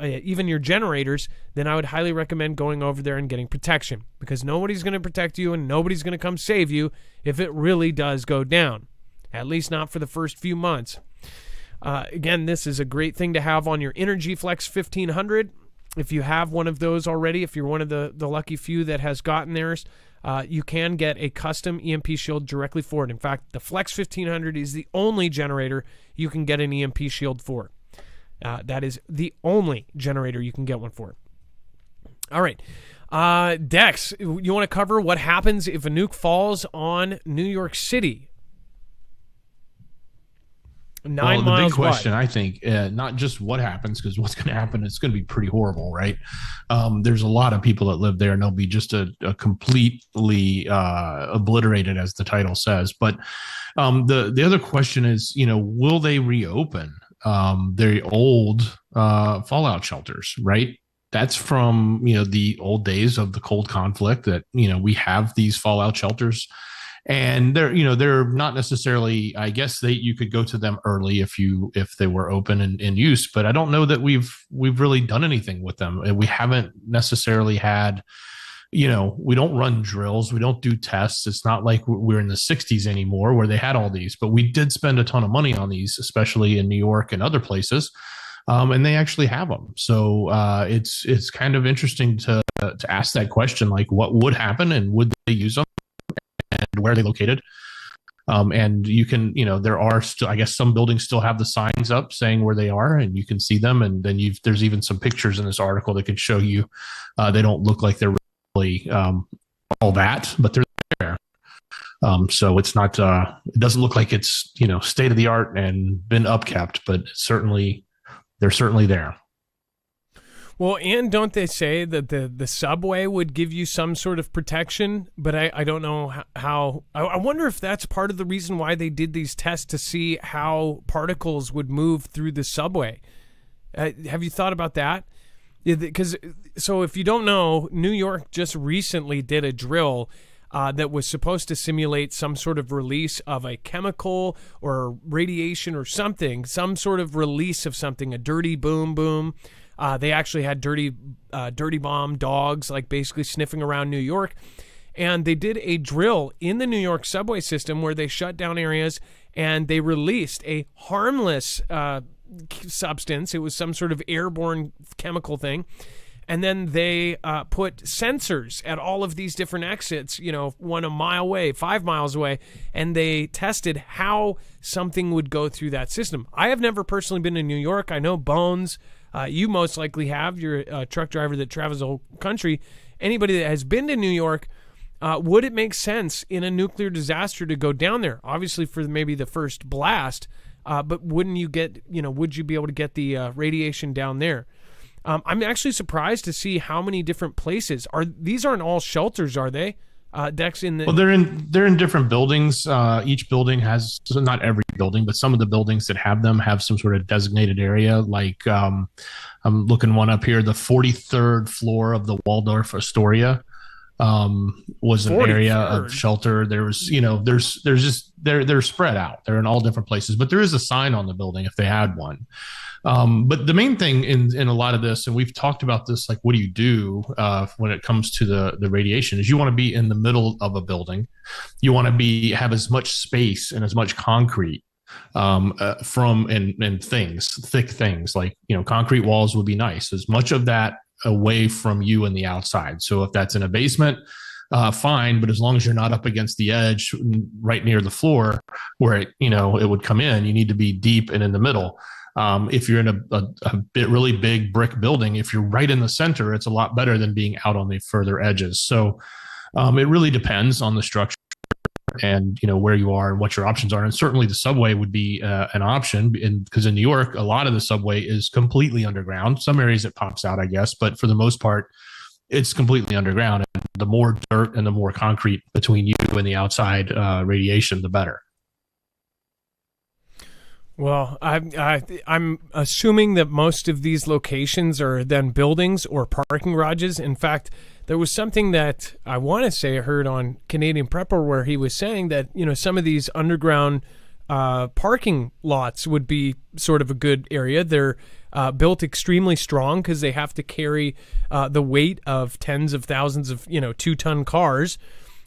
even your generators, then I would highly recommend going over there and getting protection, because nobody's going to protect you and nobody's going to come save you if it really does go down, at least not for the first few months. Again, this is a great thing to have on your Energy Flex 1500. If you have one of those already, if you're one of the lucky few that has gotten theirs, you can get a custom EMP Shield directly for it. In fact, the Flex 1500 is the only generator you can get an EMP Shield for. That is the only generator you can get one for. All right. Dex, you want to cover what happens if a nuke falls on New York City? The big question, I think, not just what happens, because what's going to happen, it's going to be pretty horrible, right? There's a lot of people that live there, and they'll be just a completely obliterated, as the title says. But the other question is, will they reopen their old fallout shelters, right? That's from, the old days of the cold conflict that, we have these fallout shelters. and they're not necessarily, I guess you could go to them early if they were open and in use, but I don't know that we've really done anything with them. We haven't necessarily had, we don't run drills, we don't do tests. It's not like we're in the 60s anymore where they had all these, but we did spend a ton of money on these, especially in New York and other places. And they actually have them. So it's kind of interesting to ask that question, like what would happen and would they use them? And where are they located? And you can, there are still, I guess some buildings still have the signs up saying where they are, and you can see them. And then there's even some pictures in this article that can show you they don't look like they're really all that, but they're there. So it's not, it doesn't look like it's, state of the art and been upkept, but they're certainly there. Well, and don't they say that the subway would give you some sort of protection? But I don't know how. I wonder if that's part of the reason why they did these tests, to see how particles would move through the subway. Have you thought about that? Because so if you don't know, New York just recently did a drill that was supposed to simulate some sort of release of a chemical or radiation or something, some sort of release of something, a dirty boom. They actually had dirty bomb dogs, like basically sniffing around New York. And they did a drill in the New York subway system where they shut down areas and they released a harmless substance. It was some sort of airborne chemical thing. And then they put sensors at all of these different exits, 1 mile away, 5 miles away, and they tested how something would go through that system. I have never personally been to New York. I know Bones, you most likely have. You're a truck driver that travels the whole country. Anybody that has been to New York, would it make sense in a nuclear disaster to go down there? Obviously for maybe the first blast, but wouldn't you get, would you be able to get the radiation down there? I'm actually surprised to see how many different places these aren't all shelters, are they? Dex in the well, they're in different buildings. Each building has, not every building, but some of the buildings that have them have some sort of designated area. Like I'm looking one up here, the 43rd floor of the Waldorf Astoria was an 43rd area of shelter. There was, they're spread out. They're in all different places, but there is a sign on the building if they had one. But the main thing in a lot of this, and we've talked about this, like what do you do when it comes to the radiation, is you want to be in the middle of a building. You want to have as much space and as much concrete from thick things like, concrete walls would be nice, as much of that away from you and the outside. So if that's in a basement, fine, but as long as you're not up against the edge right near the floor where it would come in, you need to be deep and in the middle. If you're in a really big brick building, if you're right in the center, it's a lot better than being out on the further edges. So it really depends on the structure and where you are and what your options are. And certainly the subway would be an option, because in New York, a lot of the subway is completely underground. Some areas it pops out, I guess, but for the most part, it's completely underground. And the more dirt and the more concrete between you and the outside radiation, the better. Well, I'm assuming that most of these locations are then buildings or parking garages. In fact, there was something that I want to say I heard on Canadian Prepper where he was saying that, some of these underground parking lots would be sort of a good area. They're built extremely strong because they have to carry the weight of tens of thousands of, 2-ton cars.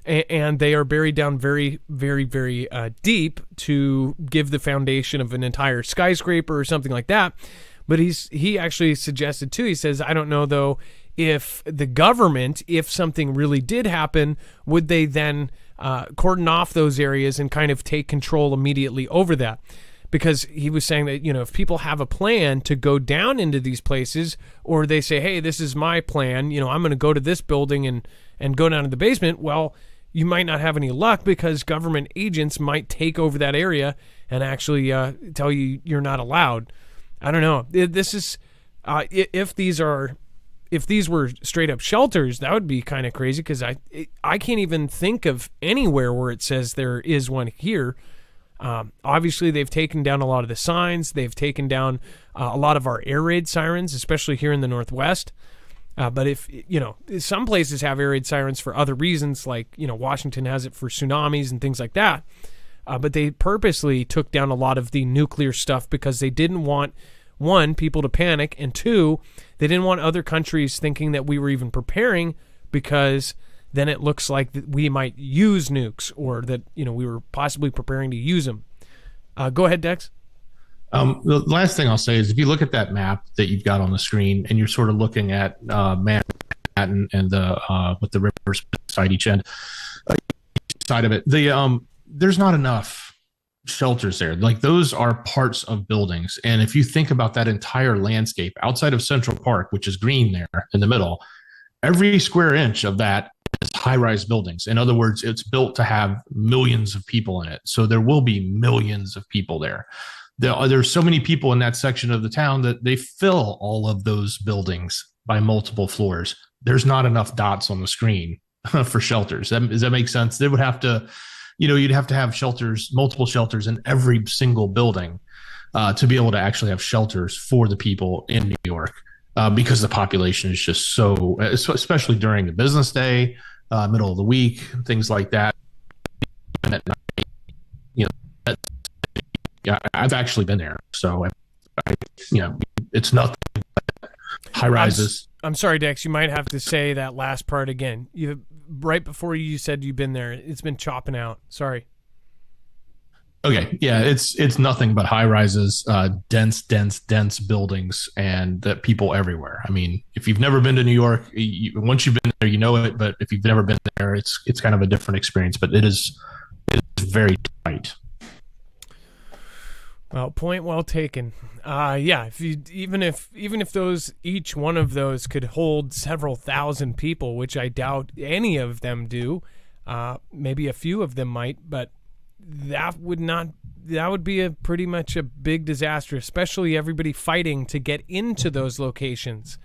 And they are buried down very, very, very deep to give the foundation of an entire skyscraper or something like that. But he actually suggested too, he says, I don't know though, if the government, if something really did happen, would they then cordon off those areas and kind of take control immediately over that? Because he was saying that, if people have a plan to go down into these places, or they say, hey, this is my plan, I'm going to go to this building and go down to the basement, well, you might not have any luck because government agents might take over that area and actually tell you you're not allowed. I don't know. This is if these were straight up shelters, that would be kind of crazy, because I can't even think of anywhere where it says there is one here. Obviously, they've taken down a lot of the signs. They've taken down a lot of our air raid sirens, especially here in the Northwest. But if, some places have air raid sirens for other reasons, like, Washington has it for tsunamis and things like that. But they purposely took down a lot of the nuclear stuff because they didn't want, one, people to panic, and two, they didn't want other countries thinking that we were even preparing, because then it looks like that we might use nukes, or that, we were possibly preparing to use them. Go ahead, Dex. The last thing I'll say is, if you look at that map that you've got on the screen, and you're sort of looking at Manhattan and with the rivers beside each end, side of it, there's not enough shelters there. Like, those are parts of buildings, and if you think about that entire landscape outside of Central Park, which is green there in the middle, every square inch of that is high-rise buildings. In other words, it's built to have millions of people in it, so there will be millions of people there. There's so many people in that section of the town that they fill all of those buildings by multiple floors. There's not enough dots on the screen for shelters. Does that make sense? They would have to, you'd have to have shelters, multiple shelters in every single building to be able to actually have shelters for the people in New York, because the population is just so, especially during the business day, middle of the week, things like that. And at night, yeah, I've actually been there, so it's nothing but high rises. I'm sorry, Dex. You might have to say that last part again. Right before you said you've been there, it's been chopping out. Sorry. Okay, yeah, it's nothing but high rises, dense buildings, and that people everywhere. I mean, if you've never been to New York, once you've been there, you know it. But if you've never been there, it's kind of a different experience. But it is very tight. Well, point well taken. Yeah, even if each one of those could hold several thousand people, which I doubt any of them do, maybe a few of them might, but that would be pretty much a big disaster, especially everybody fighting to get into those locations.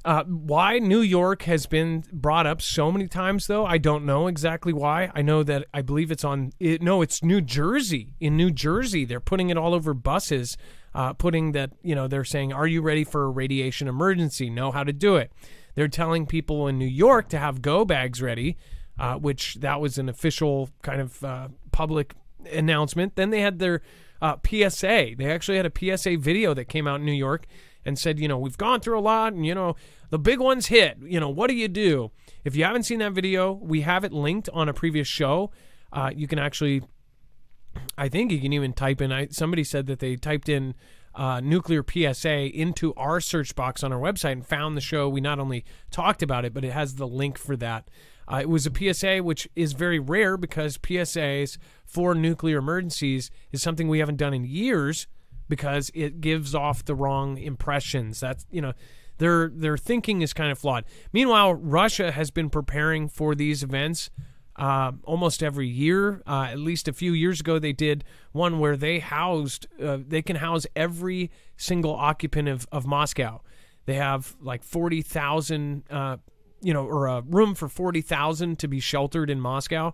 Why New York has been brought up so many times, though, I don't know exactly why. I know that I believe it's New Jersey. In New Jersey, they're putting it all over buses, putting that, they're saying, are you ready for a radiation emergency? Know how to do it. They're telling people in New York to have go bags ready, which that was an official kind of public announcement. Then they had their PSA. They actually had a PSA video that came out in New York and said, we've gone through a lot, and, the big one's hit. What do you do? If you haven't seen that video, we have it linked on a previous show. You can actually, I think you can even type in, somebody said that they typed in nuclear PSA into our search box on our website and found the show. We not only talked about it, but it has the link for that. It was a PSA, which is very rare, because PSAs for nuclear emergencies is something we haven't done in years, because it gives off the wrong impressions. That's, their thinking is kind of flawed. Meanwhile, Russia has been preparing for these events almost every year. At least a few years ago, they did one where they can house every single occupant of Moscow. They have like 40,000, or a room for 40,000 to be sheltered in Moscow.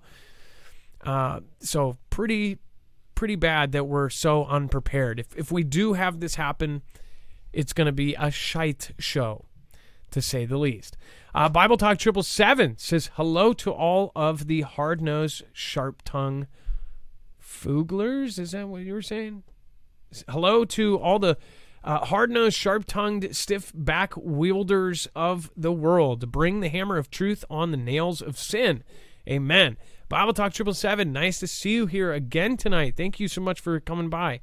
So pretty bad that we're so unprepared. If we do have this happen, it's going to be a shite show, to say the least. Bible Talk 777 says, hello to all of the hard-nosed, sharp-tongued fooglers. Is that what you were saying? Hello to all the hard-nosed, sharp-tongued, stiff-back wielders of the world. Bring the hammer of truth on the nails of sin. Amen. Bible Talk 777, nice to see you here again tonight. Thank you so much for coming by.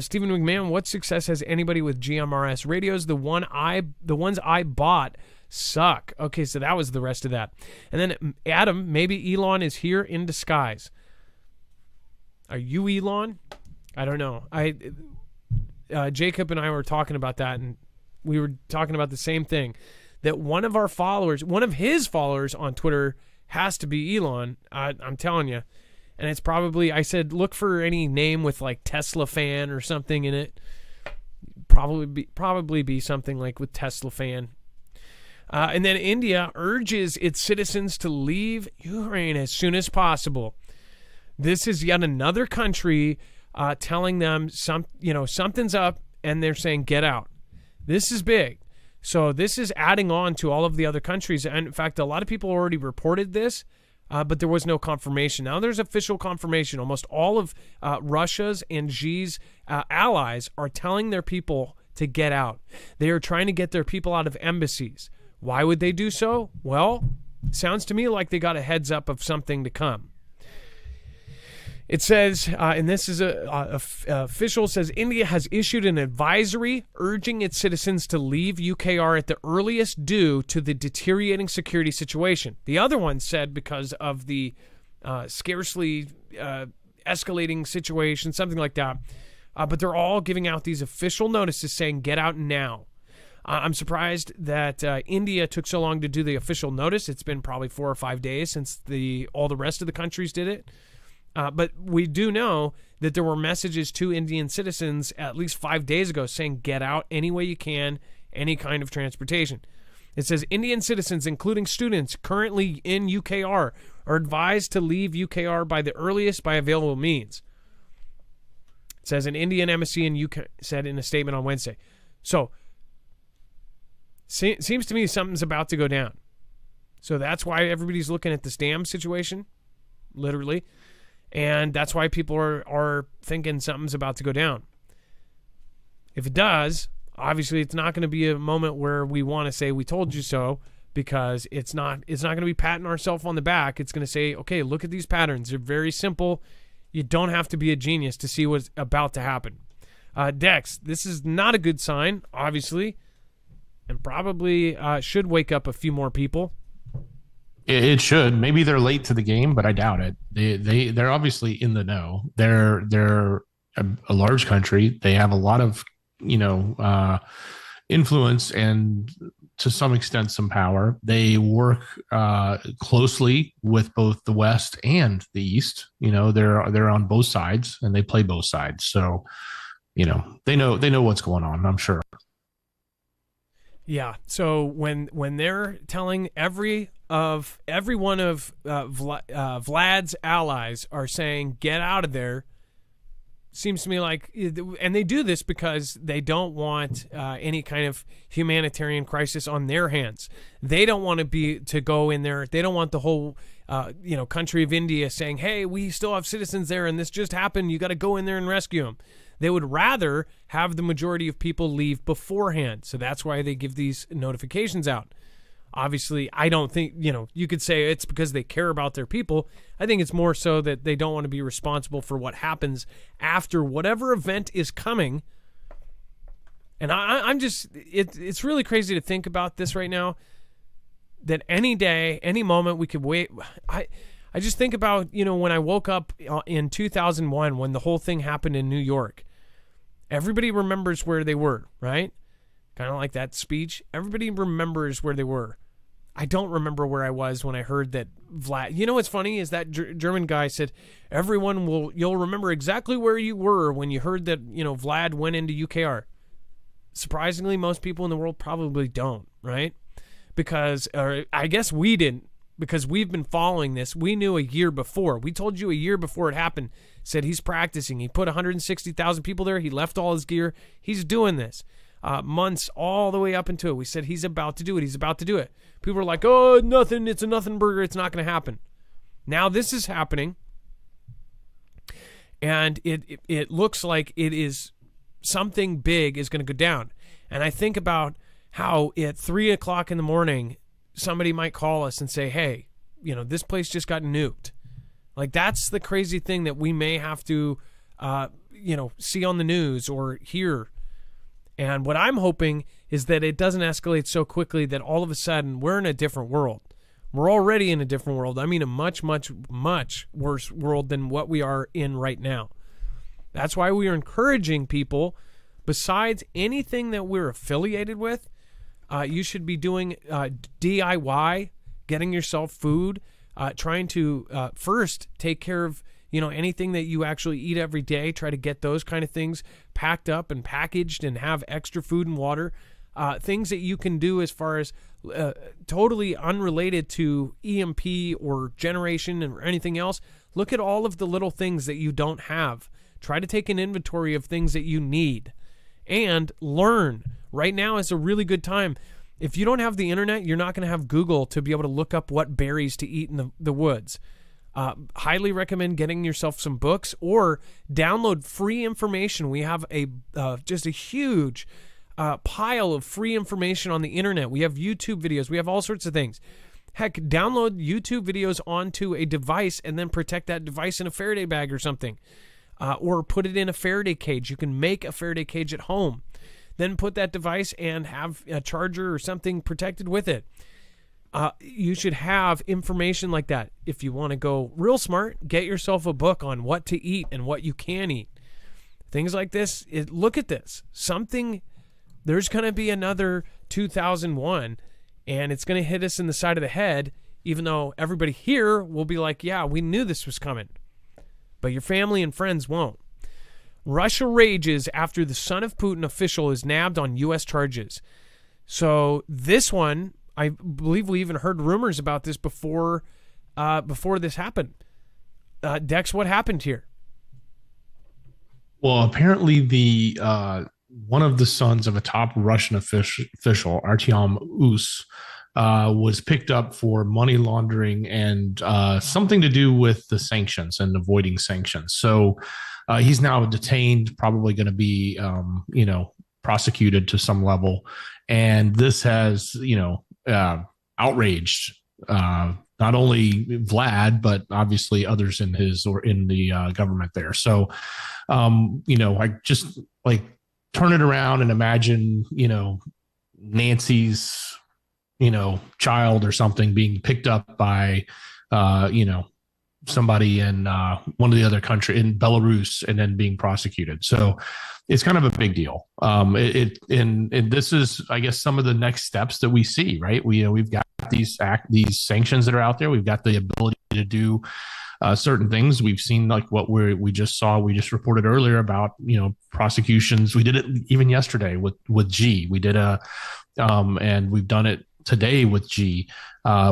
Stephen McMahon, what success has anybody with GMRS radios? The ones I bought suck. Okay, so that was the rest of that. And then Adam, maybe Elon is here in disguise. Are you Elon? I don't know. Jacob and I were talking about that, and we were talking about the same thing, that one of his followers on Twitter has to be Elon. I'm telling you. And it's probably, I said, look for any name with like Tesla fan or something in it. Probably be something like with Tesla fan. And then India urges its citizens to leave Ukraine as soon as possible. This is yet another country telling them something's up, and they're saying get out. This is big. So this is adding on to all of the other countries. And in fact, a lot of people already reported this, but there was no confirmation. Now there's official confirmation. Almost all of Russia's and Xi's allies are telling their people to get out. They are trying to get their people out of embassies. Why would they do so? Well, sounds to me like they got a heads up of something to come. It says, and this is official, says India has issued an advisory urging its citizens to leave UKR at the earliest due to the deteriorating security situation. The other one said because of the scarcely escalating situation, something like that. But they're all giving out these official notices saying, get out now. I'm surprised that India took so long to do the official notice. It's been probably 4 or 5 days since all the rest of the countries did it. But we do know that there were messages to Indian citizens at least 5 days ago saying, get out any way you can, any kind of transportation. It says Indian citizens, including students currently in UKR, are advised to leave UKR by the earliest by available means. It says an Indian embassy in UK said in a statement on Wednesday. So, seems to me something's about to go down. So that's why everybody's looking at this dam situation, literally. And that's why people are thinking something's about to go down. If it does, obviously it's not going to be a moment where we want to say we told you so, because it's not going to be patting ourselves on the back. It's going to say, okay, look at these patterns. They're very simple. You don't have to be a genius to see what's about to happen. Dex, this is not a good sign, obviously, and probably should wake up a few more people. It should. Maybe they're late to the game, but I doubt it. They're obviously in the know. They're a large country. They have a lot of influence and to some extent some power. They work closely with both the West and the East. They're on both sides and they play both sides. So they know what's going on, I'm sure. Yeah. So when they're telling every one of Vlad's allies are saying get out of there, seems to me like, and they do this because they don't want any kind of humanitarian crisis on their hands. They don't want to go in there. They don't want the whole country of India saying, hey, we still have citizens there and this just happened. You got to go in there and rescue them. They would rather have the majority of people leave beforehand. So that's why they give these notifications out. Obviously, I don't think, you could say it's because they care about their people. I think it's more so that they don't want to be responsible for what happens after whatever event is coming. And I'm just, it's really crazy to think about this right now, that any day, any moment we could wait. I just think about, when I woke up in 2001, when the whole thing happened in New York. Everybody remembers where they were, right? Kind of like that speech. Everybody remembers where they were. I don't remember where I was when I heard that Vlad. What's funny is that German guy said, you'll remember exactly where you were when you heard that, Vlad went into UKR. Surprisingly, most people in the world probably don't, right? Or I guess we didn't, because we've been following this. We knew a year before. We told you a year before it happened, said he's practicing. He put 160,000 people there. He left all his gear. He's doing this. Months all the way up into it. We said he's about to do it. He's about to do it. People were like, oh, nothing. It's a nothing burger. It's not going to happen. Now this is happening. And it looks like it is something big is going to go down. And I think about how at 3 o'clock in the morning, somebody might call us and say, hey, this place just got nuked. Like, that's the crazy thing that we may have to, see on the news or hear. And what I'm hoping is that it doesn't escalate so quickly that all of a sudden we're in a different world. We're already in a different world. I mean, a much, much, much worse world than what we are in right now. That's why we are encouraging people, besides anything that we're affiliated with, you should be doing DIY, getting yourself food, trying to first take care of anything that you actually eat every day. Try to get those kind of things packed up and packaged and have extra food and water. Things that you can do as far as totally unrelated to EMP or generation or anything else. Look at all of the little things that you don't have. Try to take an inventory of things that you need and learn. right now is a really good time. If you don't have the internet, you're not going to have Google to be able to look up what berries to eat in the woods. Highly recommend getting yourself some books or download free information. We have just a huge pile of free information on the internet. We have YouTube videos. We have all sorts of things. Heck, download YouTube videos onto a device and then protect that device in a Faraday bag or something. Or put it in a Faraday cage. You can make a Faraday cage at home. Then put that device and have a charger or something protected with it. You should have information like that. If you want to go real smart, get yourself a book on what to eat and what you can eat. Things like this. Look at this. There's going to be another 2001, and it's going to hit us in the side of the head, even though everybody here will be like, yeah, we knew this was coming. But your family and friends won't. Russia rages after the son of Putin official is nabbed on U.S. charges. So this one, I believe we even heard rumors about this before this happened. Dex, what happened here? Well, apparently one of the sons of a top Russian official, Artyom Us, was picked up for money laundering and something to do with the sanctions and avoiding sanctions. So he's now detained, probably going to be, prosecuted to some level. And this has, outraged not only Vlad, but obviously others in the government there. So, I just turn it around and imagine, Nancy's, child or something being picked up by, somebody in one of the other country in Belarus and then being prosecuted. So it's kind of a big deal. And this is, I guess, some of the next steps that we see, right? We've got these sanctions that are out there. We've got the ability to do certain things. We've seen what we just reported earlier about, prosecutions. We did it even yesterday with G. We did and we've done it today with G.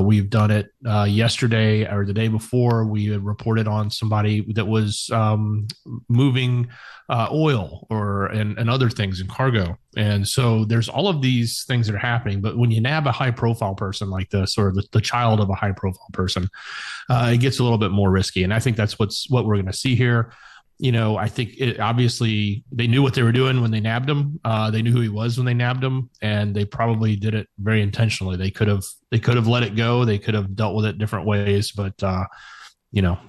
We've done it yesterday or the day before. We had reported on somebody that was moving oil and other things in cargo. And so there's all of these things that are happening. But when you nab a high profile person like this, or the child of a high profile person, it gets a little bit more risky. And I think that's what we're going to see here. I think obviously they knew what they were doing when they nabbed him. They knew who he was when they nabbed him, and they probably did it very intentionally. They could have let it go. They could have dealt with it different ways, but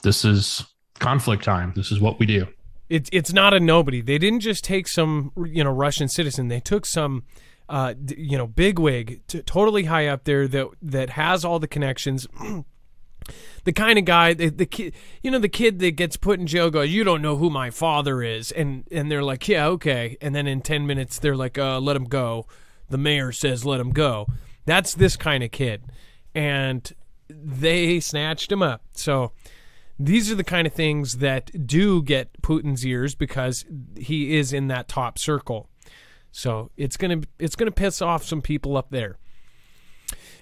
this is conflict time. This is what we do. It's not a nobody. They didn't just take some Russian citizen. They took some bigwig, totally high up there that has all the connections. The kind of guy, the kid, the kid that gets put in jail goes, "You don't know who my father is," and they're like, "Yeah, okay," and then in 10 minutes they're like, "Let him go." The mayor says, "Let him go." That's this kind of kid, and they snatched him up. So these are the kind of things that do get Putin's ears because he is in that top circle. So it's gonna piss off some people up there.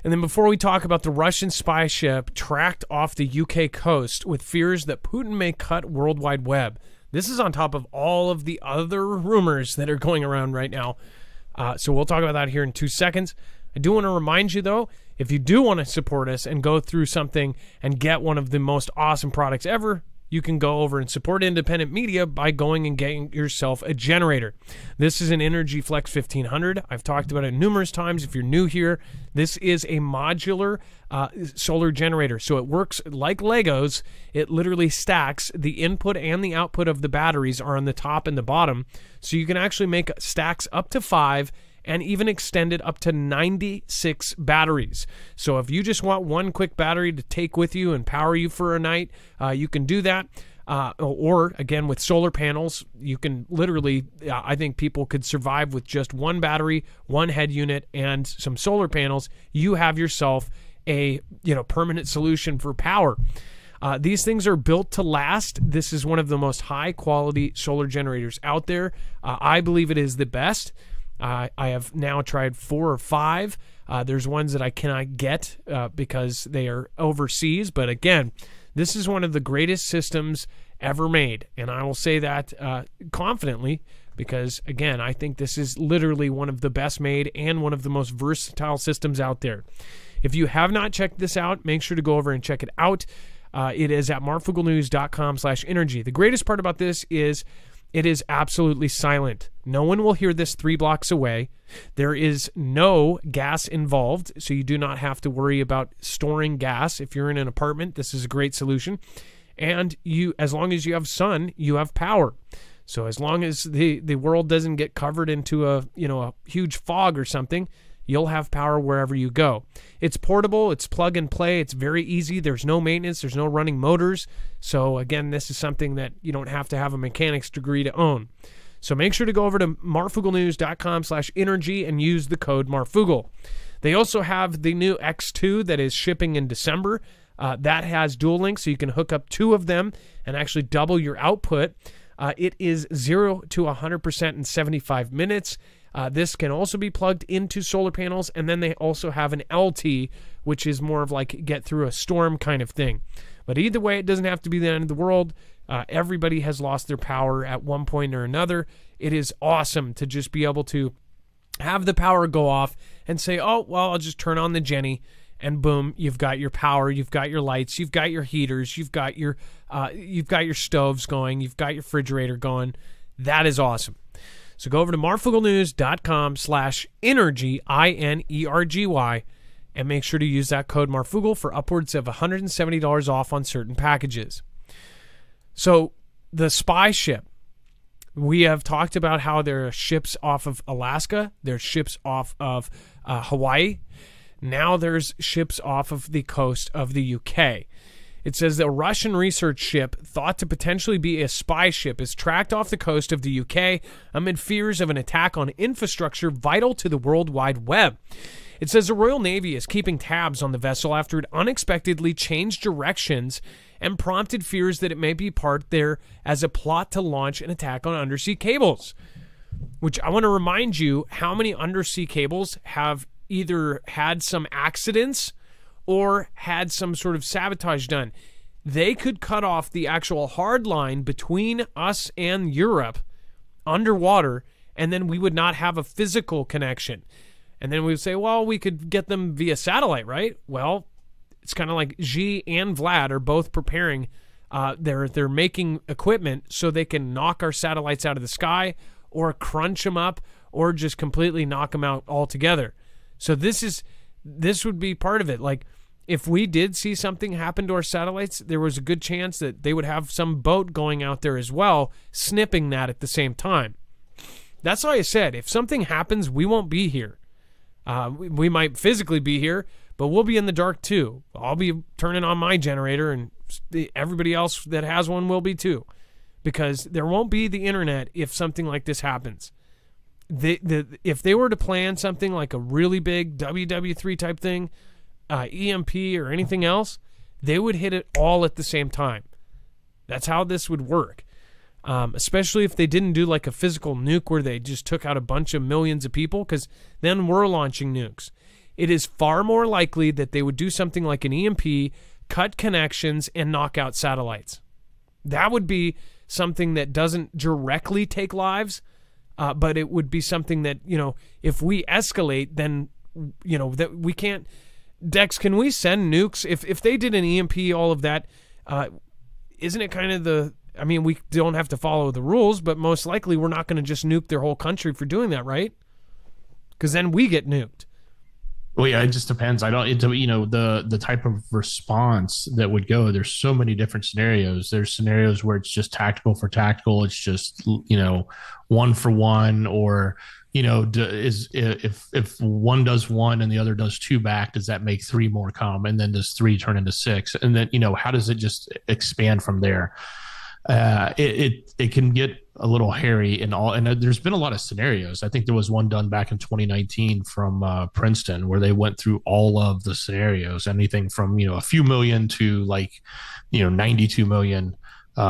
And then before we talk about the Russian spy ship tracked off the UK coast with fears that Putin may cut World Wide Web. This is on top of all of the other rumors that are going around right now. So we'll talk about that here in 2 seconds. I do want to remind you, though, if you do want to support us and go through something and get one of the most awesome products ever, you can go over and support independent media by going and getting yourself a generator. This is an Energy Flex 1500. I've talked about it numerous times. If you're new here, this is a modular solar generator. So it works like Legos. It literally stacks. The input and the output of the batteries are on the top and the bottom. So you can actually make stacks up to 5 and even extend it up to 96 batteries. So if you just want one quick battery to take with you and power you for a night, you can do that. Or again, with solar panels, you can literally, I think people could survive with just one battery, one head unit, and some solar panels. You have yourself a permanent solution for power. These things are built to last. This is one of the most high quality solar generators out there. I believe it is the best. I have now tried 4 or 5. There's ones that I cannot get because they are overseas. But again, this is one of the greatest systems ever made. And I will say that confidently because, again, I think this is literally one of the best made and one of the most versatile systems out there. If you have not checked this out, make sure to go over and check it out. It is at marfooglenews.com/energy. The greatest part about this is it is absolutely silent. No one will hear this 3 blocks away. There is no gas involved, so you do not have to worry about storing gas. If you're in an apartment, this is a great solution. And as long as you have sun, you have power. So as long as the world doesn't get covered into a huge fog or something, you'll have power wherever you go. It's portable, it's plug and play, it's very easy. There's no maintenance, there's no running motors. So again, this is something that you don't have to have a mechanic's degree to own. So make sure to go over to marfooglenews.com/energy and use the code Marfoogle. They also have the new X2 that is shipping in December. That has dual links, so you can hook up 2 of them and actually double your output. It is 0 to 100% in 75 minutes. This can also be plugged into solar panels, and then they also have an LT, which is more of like get through a storm kind of thing. But either way, it doesn't have to be the end of the world. Everybody has lost their power at one point or another. It is awesome to just be able to have the power go off and say, oh, well, I'll just turn on the Jenny, and boom, you've got your power, you've got your lights, you've got your heaters, you've got your stoves going, you've got your refrigerator going. That is awesome. So go over to marfooglenews.com/energy, INERGY, and make sure to use that code Marfoogle for upwards of $170 off on certain packages. So the spy ship, we have talked about how there are ships off of Alaska, there's ships off of Hawaii. Now there's ships off of the coast of the UK. It says that a Russian research ship thought to potentially be a spy ship is tracked off the coast of the UK amid fears of an attack on infrastructure vital to the World Wide Web. It says the Royal Navy is keeping tabs on the vessel after it unexpectedly changed directions and prompted fears that it may be part there as a plot to launch an attack on undersea cables. Which I want to remind you how many undersea cables have either had some accidents or had some sort of sabotage done. They could cut off the actual hard line between us and Europe underwater, and then we would not have a physical connection. And then we would say, well, we could get them via satellite, right? Well, it's kind of like Xi and Vlad are both preparing. They're making equipment so they can knock our satellites out of the sky or crunch them up or just completely knock them out altogether. So this would be part of it. Like, if we did see something happen to our satellites, there was a good chance that they would have some boat going out there as well, snipping that at the same time. That's why I said, if something happens, we won't be here. We might physically be here, but we'll be in the dark too. I'll be turning on my generator, and everybody else that has one will be too, because there won't be the internet if something like this happens. If they were to plan something like a really big WW3 type thing, EMP or anything else, they would hit it all at the same time. That's how this would work. Especially if they didn't do like a physical nuke where they just took out a bunch of millions of people, because then we're launching nukes. It is far more likely that they would do something like an EMP, cut connections, and knock out satellites. That would be something that doesn't directly take lives, but it would be something that, if we escalate, then, that we can't. Dex, can we send nukes? If they did an EMP, all of that, isn't it kind of we don't have to follow the rules, but most likely we're not going to just nuke their whole country for doing that, right? Because then we get nuked. Well, yeah, it just depends. The type of response that would go. There's so many different scenarios. There's scenarios where it's just tactical for tactical. It's just, one for one, or, if one does one and the other does two back, does that make three more come? And then does three turn into six? And then, how does it just expand from there? It can get a little hairy and there's been a lot of scenarios. I think there was one done back in 2019 from Princeton where they went through all of the scenarios, anything from, a few million to 92 million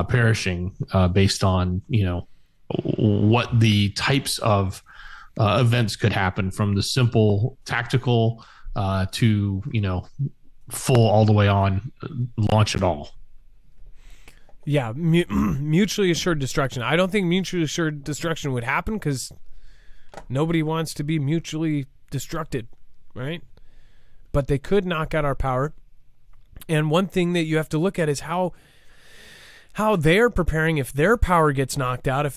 perishing based on, what the types of events could happen, from the simple tactical to, full all the way on launch it all. Yeah, mutually assured destruction. I don't think mutually assured destruction would happen because nobody wants to be mutually destructed, right? But they could knock out our power. And one thing that you have to look at is how they're preparing if their power gets knocked out, if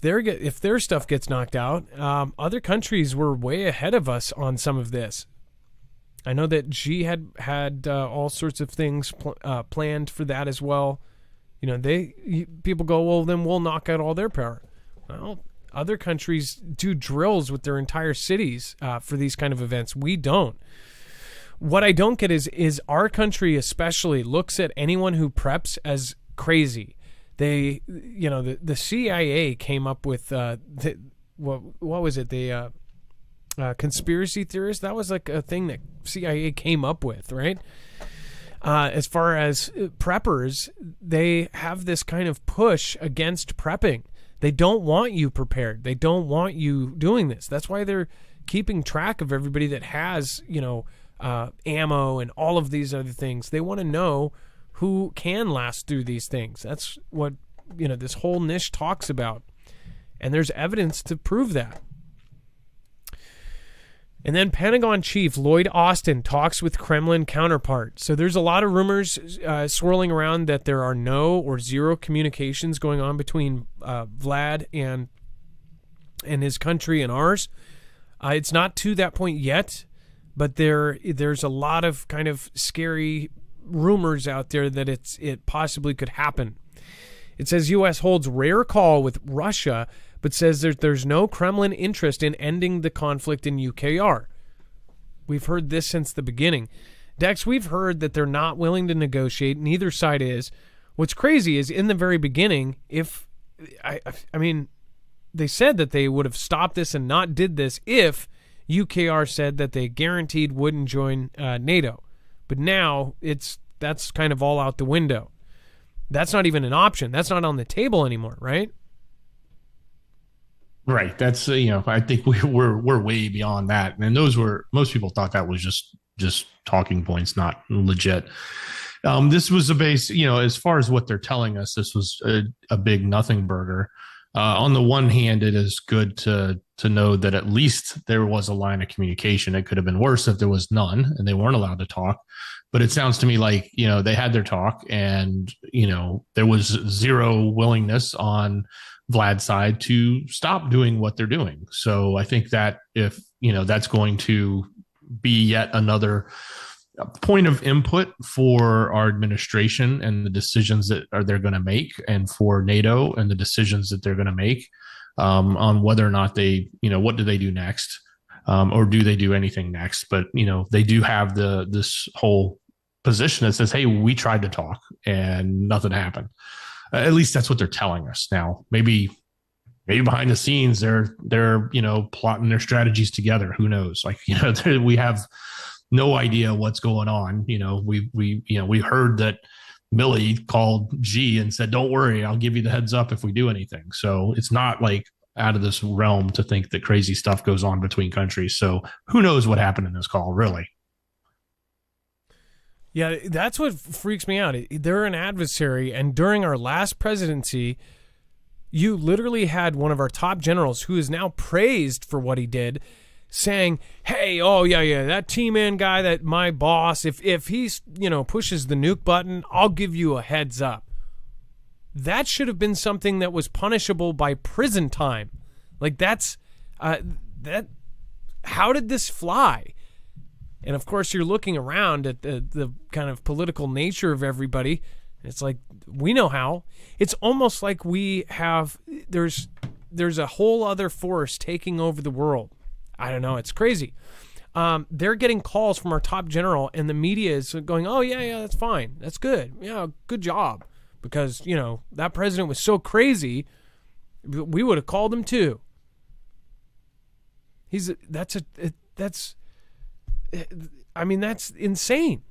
their stuff gets knocked out. Other countries were way ahead of us on some of this. I know that Xi had all sorts of things planned for that as well. People go, well, then we'll knock out all their power. Well, other countries do drills with their entire cities for these kind of events. We don't. What I don't get is our country especially looks at anyone who preps as crazy. They, the CIA came up with what was it? The conspiracy theorists. That was like a thing that CIA came up with, right? As far as preppers, they have this kind of push against prepping. They don't want you prepared. They don't want you doing this. That's why they're keeping track of everybody that has, ammo and all of these other things. They want to know who can last through these things. That's what, this whole niche talks about. And there's evidence to prove that. And then Pentagon Chief Lloyd Austin talks with Kremlin counterpart. So there's a lot of rumors swirling around that there are no or zero communications going on between Vlad and his country and ours. It's not to that point yet, but there's a lot of kind of scary rumors out there that it possibly could happen. It says U.S. holds rare call with Russia, but says there's no Kremlin interest in ending the conflict in UKR. We've heard this since the beginning. Dex, we've heard that they're not willing to negotiate. Neither side is. What's crazy is in the very beginning, they said that they would have stopped this and not did this if UKR said that they guaranteed wouldn't join NATO. But now that's kind of all out the window. That's not even an option. That's not on the table anymore, right? Right. That's I think we're way beyond that, and most people thought that was just talking points, not legit. This was a base, as far as what they're telling us, this was a big nothing burger. On the one hand, it is good to know that at least there was a line of communication. It could have been worse if there was none and they weren't allowed to talk. But it sounds to me like, they had their talk and, there was zero willingness on Vlad's side to stop doing what they're doing. So I think that if, that's going to be yet another point of input for our administration and the decisions that they're going to make, and for NATO and the decisions that they're going to make on whether or not they, what do they do next, or do they do anything next? But they do have this whole position that says, "Hey, we tried to talk and nothing happened." At least that's what they're telling us. Now, maybe behind the scenes they're plotting their strategies together. Who knows? We have no idea what's going on. We heard that Millie called G and said, "Don't worry, I'll give you the heads up if we do anything." So it's not like out of this realm to think that crazy stuff goes on between countries. So who knows what happened in this call, really? Yeah, that's what freaks me out. They're an adversary, and during our last presidency, you literally had one of our top generals, who is now praised for what he did, saying, "Hey, oh yeah, that T-Man guy, that my boss, if he's pushes the nuke button, I'll give you a heads up." That should have been something that was punishable by prison time. Like that's that. How did this fly? And of course, you're looking around at the kind of political nature of everybody. It's like, we know how. It's almost like there's a whole other force taking over the world. I don't know. It's crazy. They're getting calls from our top general, and the media is going, "Oh, yeah, that's fine. That's good. Yeah, good job." Because, that president was so crazy, we would have called him too. That's insane.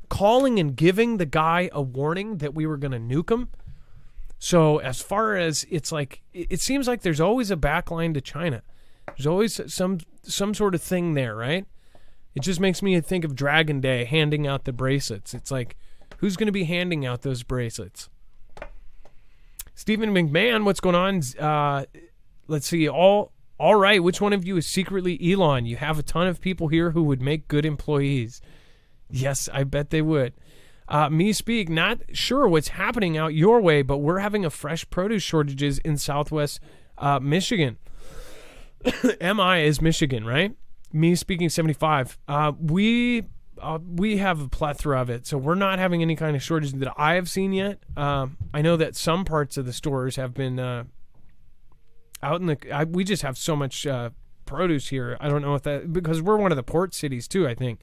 Calling and giving the guy a warning that we were going to nuke him. So as far as it's like, it seems like there's always a backline to China. There's always some sort of thing there, right? It just makes me think of Dragon Day handing out the bracelets. It's like, who's going to be handing out those bracelets? Stephen McMahon, what's going on? Let's see. All right. Which one of you is secretly Elon? You have a ton of people here who would make good employees. Yes, I bet they would. Me speak, not sure what's happening out your way, but we're having a fresh produce shortages in Southwest Michigan. MI is Michigan, right? Me speaking 75. We have a plethora of it, so we're not having any kind of shortage that I have seen yet. I know that some parts of the stores have been out in the. We just have so much produce here. I don't know if that, because we're one of the port cities too, I think.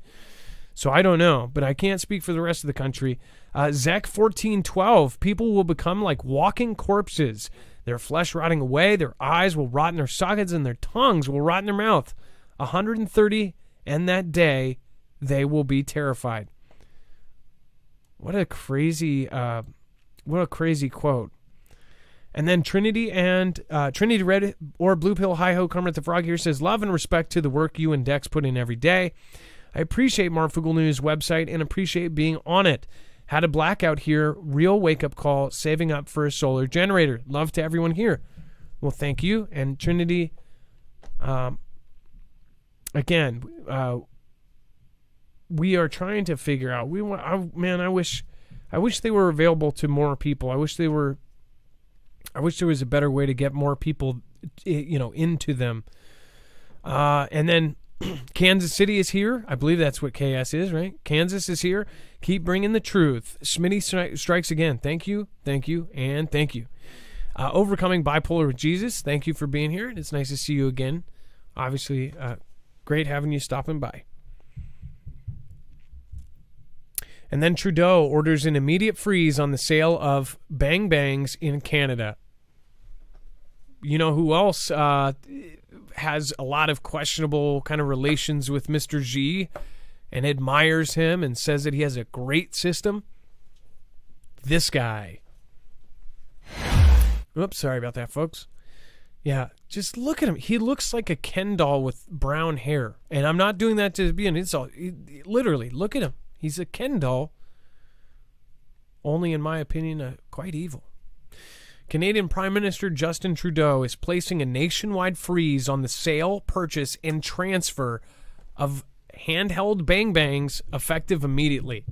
So I don't know, but I can't speak for the rest of the country. Zech 1412, people will become like walking corpses. Their flesh rotting away, their eyes will rot in their sockets, and their tongues will rot in their mouth. 130, and that day they will be terrified. What a crazy quote. And then Trinity Red or Blue Pill Hi Ho Comrade the Frog here says, love and respect to the work you and Dex put in every day. I appreciate Marfoogle News website and appreciate being on it. Had a blackout here, real wake-up call, saving up for a solar generator. Love to everyone here. Well, thank you. And Trinity, again, we are trying to figure out. I wish they were available to more people. I wish there was a better way to get more people, into them. And then Kansas City is here. I believe that's what KS is, right? Kansas is here. Keep bringing the truth. Smitty strikes again. Thank you, and thank you. Overcoming Bipolar with Jesus. Thank you for being here. It's nice to see you again. Obviously, great having you stopping by. And then Trudeau orders an immediate freeze on the sale of Bang Bangs in Canada. You know who else has a lot of questionable kind of relations with Mr. Xi and admires him and says that he has a great system? This guy. Oops, sorry about that, folks. Yeah, just look at him. He looks like a Ken doll with brown hair. And I'm not doing that to be an insult. Literally, look at him. He's a Ken doll. Only, in my opinion, quite evil. Canadian Prime Minister Justin Trudeau is placing a nationwide freeze on the sale, purchase, and transfer of handheld Bang Bangs effective immediately.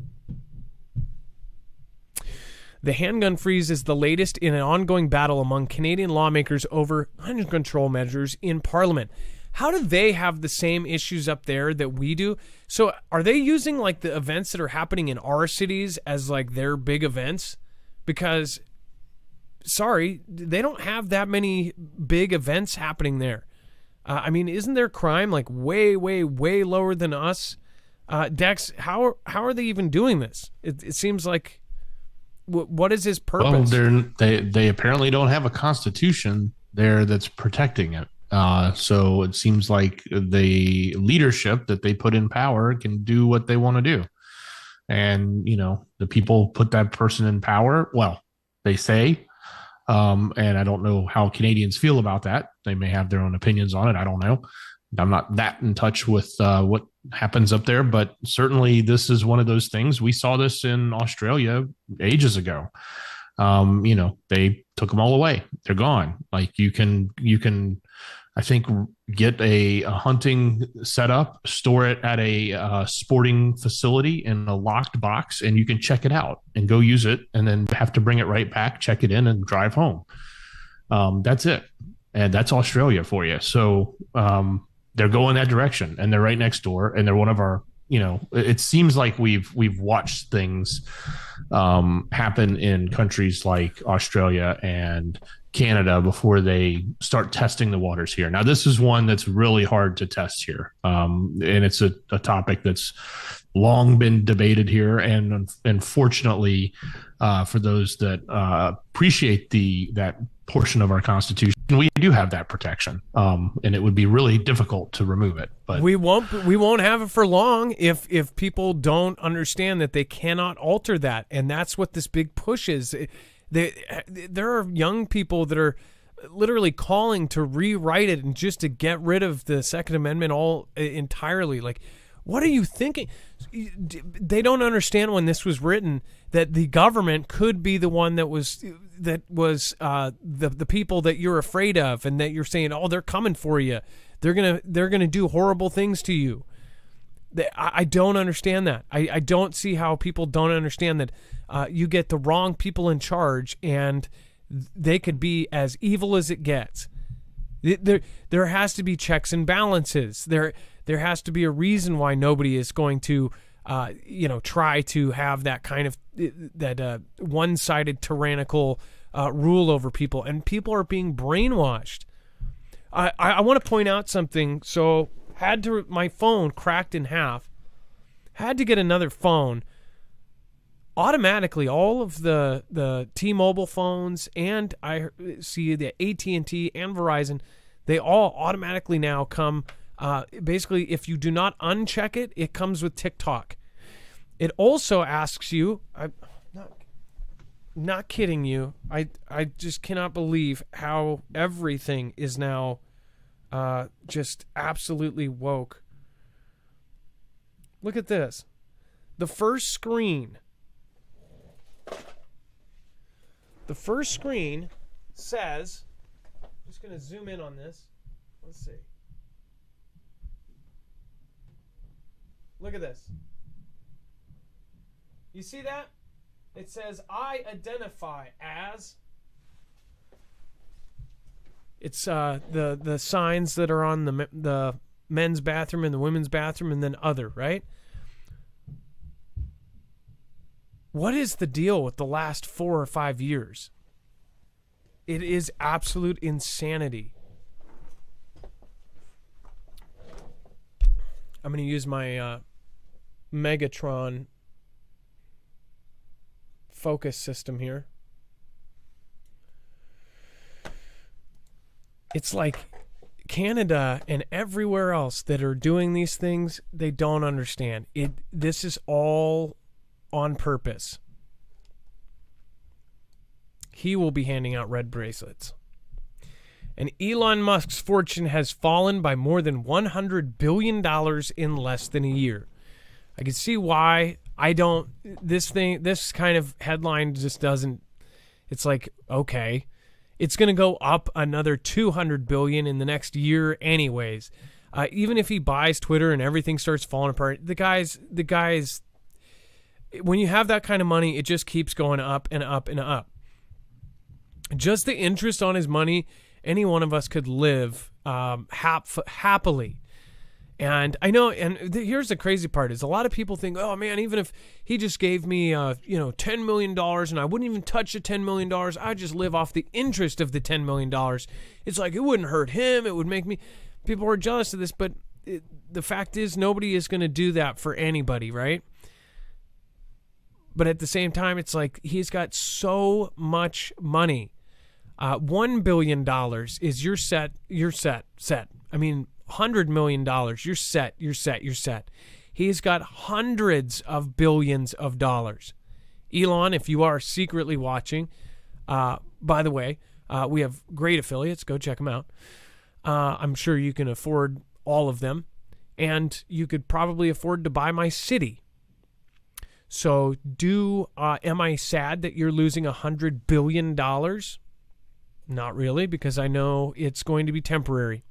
The handgun freeze is the latest in an ongoing battle among Canadian lawmakers over gun control measures in Parliament. How do they have the same issues up there that we do? So are they using like the events that are happening in our cities as like their big events? Because, sorry, they don't have that many big events happening there. Isn't their crime like way, way, way lower than us? Dex, how are they even doing this? It seems like, what is his purpose? Well, they apparently don't have a constitution there that's protecting it. So it seems like the leadership that they put in power can do what they want to do. And, the people put that person in power. Well, they say, and I don't know how Canadians feel about that. They may have their own opinions on it. I don't know. I'm not that in touch with what happens up there, but certainly this is one of those things. We saw this in Australia ages ago. They took them all away. They're gone. Like you can, I think, get a hunting setup, store it at a sporting facility in a locked box, and you can check it out and go use it, and then have to bring it right back, check it in, and drive home. That's it. And that's Australia for you. So they're going that direction, and they're right next door, and they're one of our, it seems like we've watched things happen in countries like Australia and Canada before they start testing the waters here. Now, this is one that's really hard to test here. And it's a topic that's long been debated here. And fortunately, for those that appreciate that portion of our Constitution, we do have that protection. And it would be really difficult to remove it. But we won't have it for long if people don't understand that they cannot alter that. And that's what this big push is. There are young people that are literally calling to rewrite it and just to get rid of the Second Amendment entirely. Like, What are you thinking? They don't understand when this was written that the government could be the one that was the people that you're afraid of, and that you're saying, oh, they're coming for you. They're gonna do horrible things to you. I don't understand that. I don't see how people don't understand that you get the wrong people in charge and they could be as evil as it gets. There has to be checks and balances. There has to be a reason why nobody is going to try to have that kind of one-sided tyrannical rule over people, and people are being brainwashed. I want to point out something. So my phone cracked in half, had to get another phone. Automatically, all of the T-Mobile phones, and I see the AT&T and Verizon, they all automatically now come, basically, if you do not uncheck it, it comes with TikTok. It also asks you, I'm not kidding you, I just cannot believe how everything is now just absolutely woke. Look at this. The first screen says, I'm just going to zoom in on this. Let's see. Look at this. You see that? It says, I identify as. It's the signs that are on the men's bathroom and the women's bathroom, and then other, right? What is the deal with the last 4 or 5 years? It is absolute insanity. I'm going to use my Megatron focus system here. It's like Canada and everywhere else that are doing these things, they don't understand. This is all on purpose. He will be handing out red bracelets. And Elon Musk's fortune has fallen by more than $100 billion in less than a year. I can see why this kind of headline just doesn't, it's like, okay, it's going to go up another $200 billion in the next year anyways. Even if he buys Twitter and everything starts falling apart, the guys, when you have that kind of money, it just keeps going up and up and up. Just the interest on his money, any one of us could live happily. And I know, and here's the crazy part is a lot of people think, oh man, even if he just gave me, $10 million and I wouldn't even touch the $10 million, I'd just live off the interest of the $10 million. It's like, it wouldn't hurt him. It would make me, people are jealous of this, but the fact is nobody is going to do that for anybody, right? But at the same time, it's like he's got so much money. $1 billion is you're set. I mean, $100 million, you're set. He's got hundreds of billions of dollars. Elon, if you are secretly watching, by the way, we have great affiliates. Go check them out. I'm sure you can afford all of them, and you could probably afford to buy my city. So am I sad that you're losing $100 billion? Not really, because I know it's going to be temporary.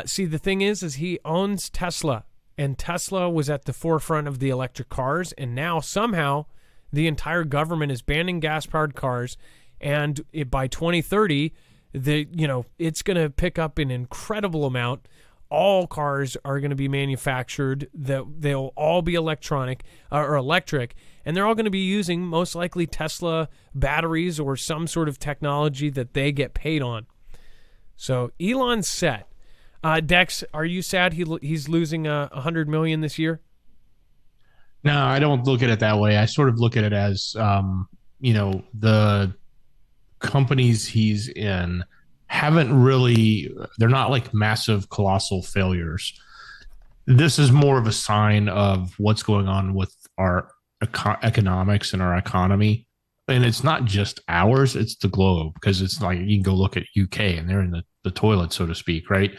See, the thing is he owns Tesla, and Tesla was at the forefront of the electric cars, and now somehow the entire government is banning gas-powered cars, and by 2030, it's going to pick up an incredible amount. All cars are going to be manufactured, they'll all be electronic, or electric, and they're all going to be using most likely Tesla batteries or some sort of technology that they get paid on. So Elon's set. Dex, are you sad he's losing $100 million this year? No, I don't look at it that way. I sort of look at it as, the companies he's in they're not like massive, colossal failures. This is more of a sign of what's going on with our economics and our economy. And it's not just ours, it's the globe, because it's like you can go look at UK and they're in the toilet, so to speak, right?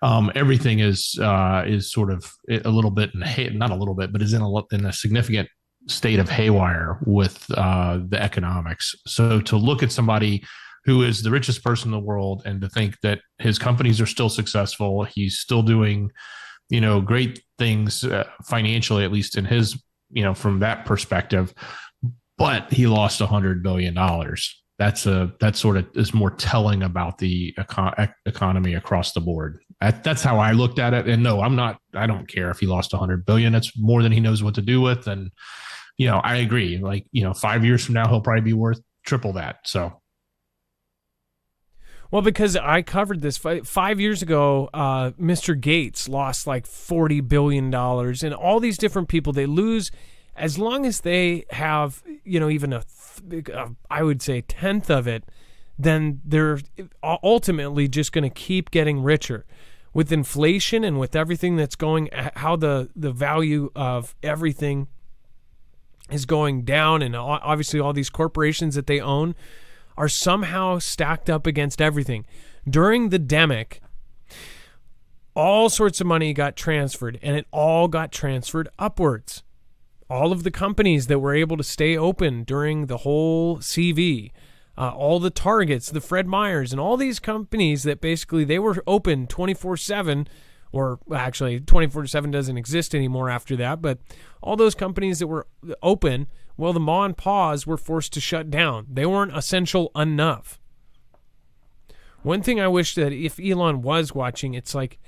everything is sort of a little bit not a little bit, but is in a significant state of haywire with the economics. So to look at somebody who is the richest person in the world and to think that his companies are still successful, he's still doing, great things financially, at least in his, from that perspective, but he lost $100 billion. That sort of is more telling about the economy across the board. That's how I looked at it. And no, I don't care if he lost $100 billion. It's more than he knows what to do with. And, I agree. Like, 5 years from now, he'll probably be worth triple that. So. Well, because I covered this 5 years ago, Mr. Gates lost like $40 billion, and all these different people, they lose as long as they have, even I would say 1/10 of it, then they're ultimately just going to keep getting richer. With inflation and with everything that's going, how the value of everything is going down, and obviously all these corporations that they own are somehow stacked up against everything. During the demic, all sorts of money got transferred, and it all got transferred upwards. All of the companies that were able to stay open during the whole CV, all the Targets, the Fred Meyers, and all these companies that basically they were open 24/7, or actually 24/7 doesn't exist anymore after that, but all those companies that were open, well, the ma and pa's were forced to shut down. They weren't essential enough. One thing I wish that if Elon was watching, it's like,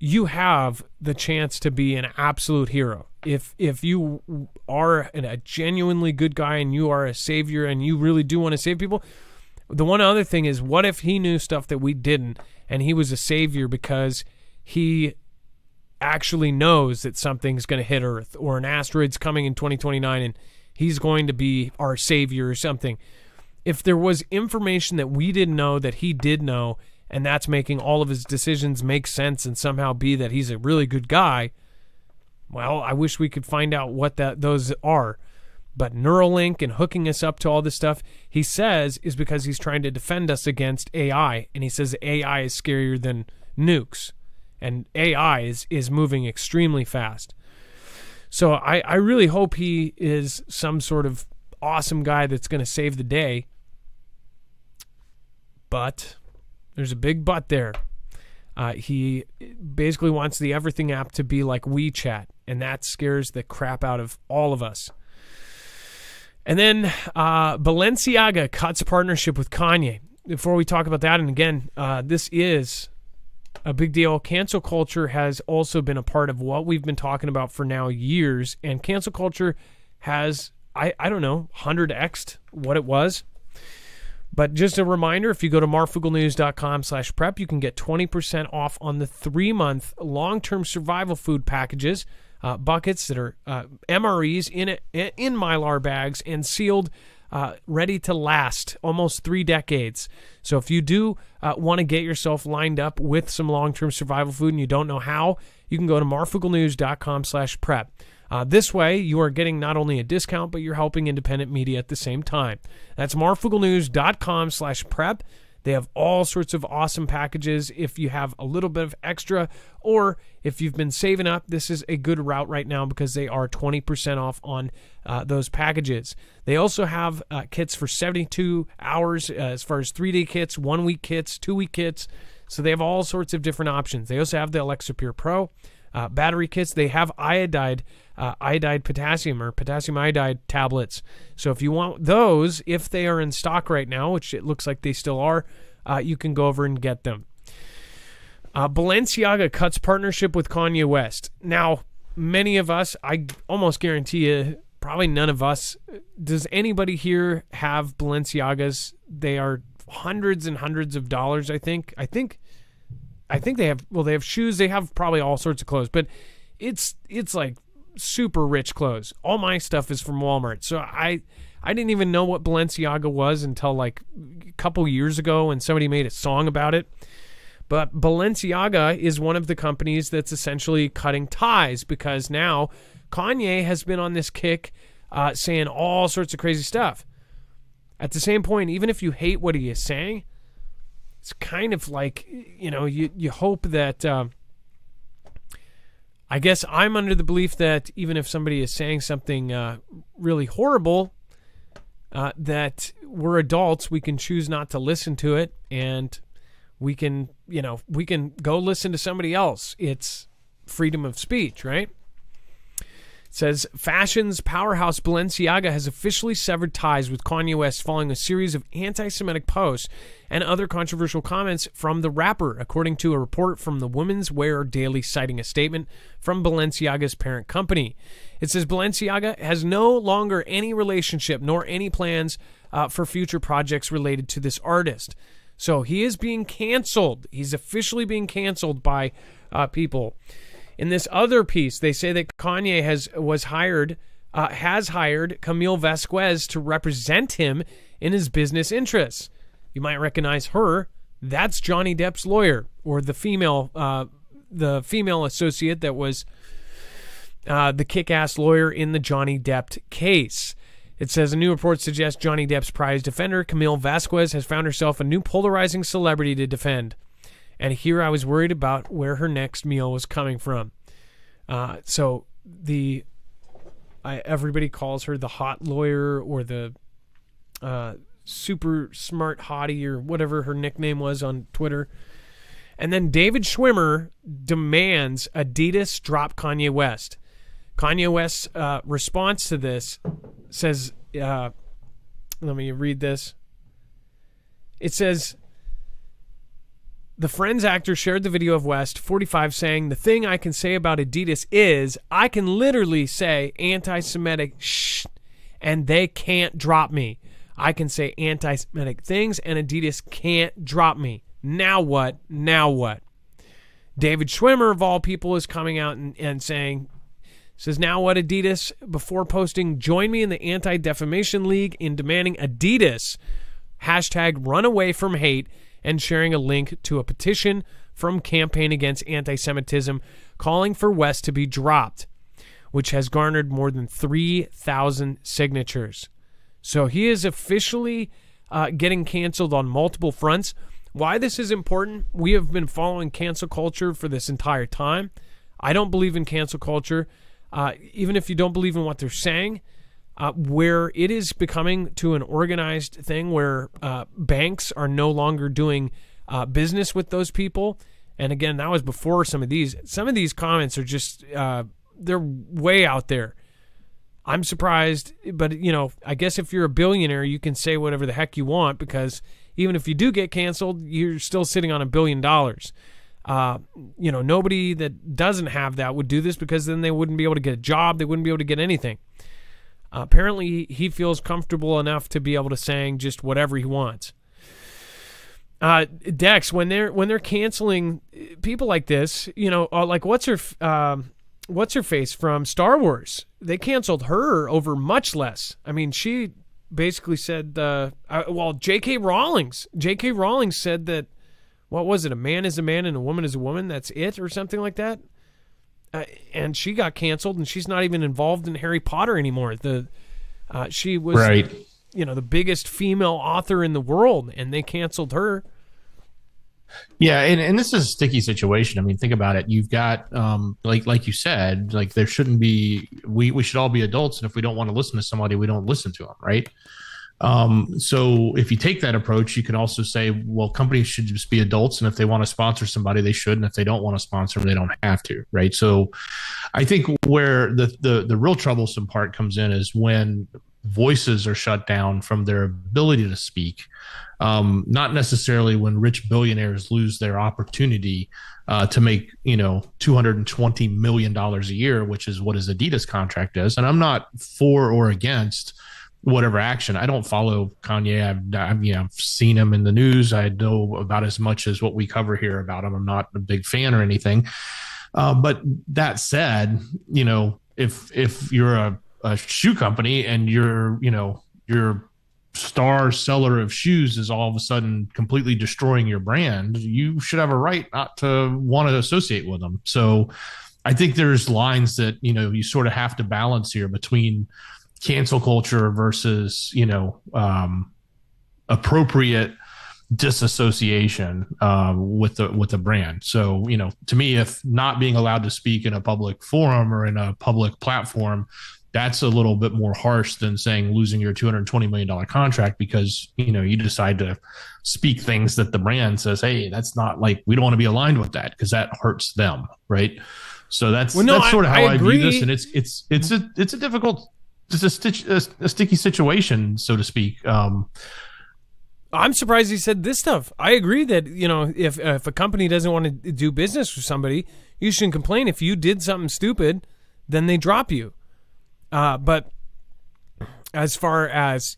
you have the chance to be an absolute hero. If you are a genuinely good guy and you are a savior and you really do want to save people, the one other thing is, what if he knew stuff that we didn't and he was a savior because he actually knows that something's going to hit Earth or an asteroid's coming in 2029 and he's going to be our savior or something. If there was information that we didn't know that he did know, and that's making all of his decisions make sense and somehow be that he's a really good guy, well, I wish we could find out what those are. But Neuralink and hooking us up to all this stuff, he says, is because he's trying to defend us against AI. And he says AI is scarier than nukes. And AI is moving extremely fast. So I really hope he is some sort of awesome guy that's going to save the day. But there's a big but there. He basically wants the Everything app to be like WeChat, and that scares the crap out of all of us. And then Balenciaga cuts partnership with Kanye. Before we talk about that, and again, this is a big deal. Cancel culture has also been a part of what we've been talking about for now years, and cancel culture has, I don't know, 100x'd what it was. But just a reminder, if you go to marfooglenews.com/prep, you can get 20% off on the 3-month long-term survival food packages, buckets that are MREs in Mylar bags and sealed, ready to last almost 3 decades. So if you do want to get yourself lined up with some long-term survival food and you don't know how, you can go to marfooglenews.com/prep. This way, you are getting not only a discount, but you're helping independent media at the same time. That's marfooglenews.com/prep. They have all sorts of awesome packages if you have a little bit of extra, or if you've been saving up, this is a good route right now because they are 20% off on those packages. They also have kits for 72 hours as far as 3-day kits, 1-week kits, 2-week kits. So they have all sorts of different options. They also have the Alexa Pure Pro battery kits. They have iodide potassium or potassium iodide tablets. So if you want those, if they are in stock right now, which it looks like they still are, you can go over and get them. Balenciaga cuts partnership with Kanye West. Now, many of us, I almost guarantee you, probably none of us, does anybody here have Balenciagas? They are hundreds and hundreds of dollars, I think. I think they have, well, they have shoes. They have probably all sorts of clothes, but it's like super rich clothes. All my stuff is from Walmart. So I didn't even know what Balenciaga was until like a couple years ago when somebody made a song about it. But Balenciaga is one of the companies that's essentially cutting ties because now Kanye has been on this kick saying all sorts of crazy stuff. At the same point, even if you hate what he is saying, it's kind of like, you hope that, I guess I'm under the belief that even if somebody is saying something really horrible, that we're adults, we can choose not to listen to it, and we can go listen to somebody else. It's freedom of speech, right? It says, fashion's powerhouse Balenciaga has officially severed ties with Kanye West following a series of anti-Semitic posts and other controversial comments from the rapper, according to a report from the Women's Wear Daily citing a statement from Balenciaga's parent company. It says Balenciaga has no longer any relationship nor any plans for future projects related to this artist. So he is being canceled. He's officially being canceled by people. In this other piece, they say that Kanye has hired Camille Vasquez to represent him in his business interests. You might recognize her. That's Johnny Depp's lawyer, or the female associate that was the kick-ass lawyer in the Johnny Depp case. It says a new report suggests Johnny Depp's prize defender, Camille Vasquez, has found herself a new polarizing celebrity to defend. And here I was worried about where her next meal was coming from. So everybody calls her the hot lawyer, or the super smart hottie, or whatever her nickname was on Twitter. And then David Schwimmer demands Adidas drop Kanye West. Kanye West's response to this says, let me read this. It says, the Friends actor shared the video of West, 45, saying, "The thing I can say about Adidas is I can literally say anti-Semitic shh, and they can't drop me. I can say anti-Semitic things, and Adidas can't drop me. Now what? Now what?" David Schwimmer, of all people, is coming out and saying, says, "Now what, Adidas?" Before posting, "Join me in the Anti-Defamation League in demanding Adidas #RunAwayFromHate," and sharing a link to a petition from Campaign Against Anti-Semitism calling for West to be dropped, which has garnered more than 3,000 signatures. So he is officially getting canceled on multiple fronts. Why this is important, we have been following cancel culture for this entire time. I don't believe in cancel culture. Even if you don't believe in what they're saying, where it is becoming to an organized thing where banks are no longer doing business with those people. And again, that was before some of these. Some of these comments are just, they're way out there. I'm surprised, but I guess if you're a billionaire, you can say whatever the heck you want, because even if you do get canceled, you're still sitting on $1 billion. Nobody that doesn't have that would do this, because then they wouldn't be able to get a job. They wouldn't be able to get anything. Apparently, he feels comfortable enough to be able to saying just whatever he wants. Dex, when they're canceling people like this, like what's her face from Star Wars? They canceled her over much less. I mean, she basically said, J.K. Rowling said that, what was it? A man is a man and a woman is a woman. That's it, or something like that. And she got canceled, and she's not even involved in Harry Potter anymore. She was, right, the biggest female author in the world, and they canceled her. Yeah, and this is a sticky situation. I mean, think about it. You've got, like you said, like there shouldn't be. We should all be adults, and if we don't want to listen to somebody, we don't listen to them, right? So if you take that approach, you can also say, well, companies should just be adults, and if they want to sponsor somebody, they should, and if they don't want to sponsor them, they don't have to, right? So I think where the real troublesome part comes in is when voices are shut down from their ability to speak, not necessarily when rich billionaires lose their opportunity to make $220 million a year, which is what his Adidas contract is. And I'm not for or against whatever action. I don't follow Kanye. I've seen him in the news. I know about as much as what we cover here about him. I'm not a big fan or anything. But that said, if you're a shoe company and your star seller of shoes is all of a sudden completely destroying your brand, you should have a right not to want to associate with them. So I think there's lines that, you sort of have to balance here between cancel culture versus, appropriate disassociation with the brand. So, to me, if not being allowed to speak in a public forum or in a public platform, that's a little bit more harsh than saying losing your $220 million contract because, you decide to speak things that the brand says, hey, that's not like, we don't want to be aligned with that because that hurts them. Right. So that's sort of how I view this. And it's a difficult, it's a sticky situation, so to speak. I'm surprised he said this stuff. I agree that, if a company doesn't want to do business with somebody, you shouldn't complain. If you did something stupid, then they drop you. But as far as,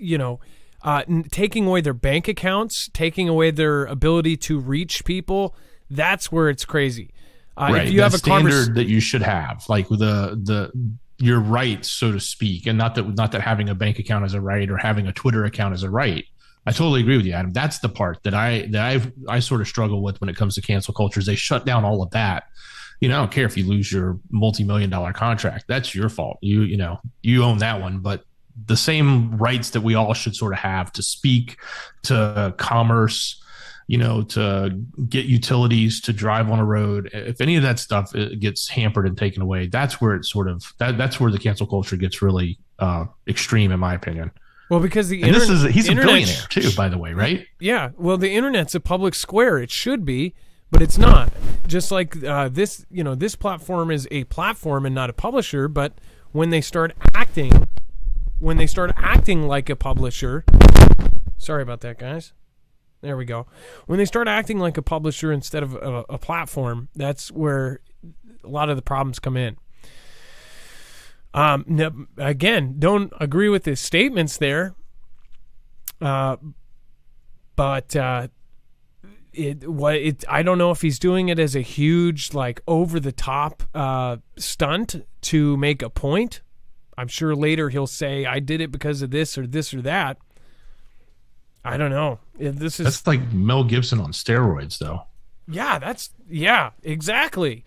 taking away their bank accounts, taking away their ability to reach people, that's where it's crazy. Right. If you have a standard that you should have, like your rights, so to speak, and not that having a bank account is a right or having a Twitter account is a right. I totally agree with you, Adam. That's the part that I sort of struggle with when it comes to cancel cultures. They shut down all of that. I don't care if you lose your multi-million-dollar contract. That's your fault. You own that one. But the same rights that we all should sort of have to speak, to commerce, to get utilities, to drive on a road. If any of that stuff gets hampered and taken away, that's where it's that's where the cancel culture gets really extreme, in my opinion. Well, because he's a billionaire too, by the way, right? Yeah. Well, the internet's a public square. It should be, but it's not. Just like this platform is a platform and not a publisher. But when they start acting like a publisher, sorry about that, guys. There we go. When they start acting like a publisher instead of a platform, that's where a lot of the problems come in. Again, don't agree with his statements there. But I don't know if he's doing it as a huge, like, over the top stunt to make a point. I'm sure later he'll say, I did it because of this or that. I don't know. That's like Mel Gibson on steroids, though. Yeah, exactly.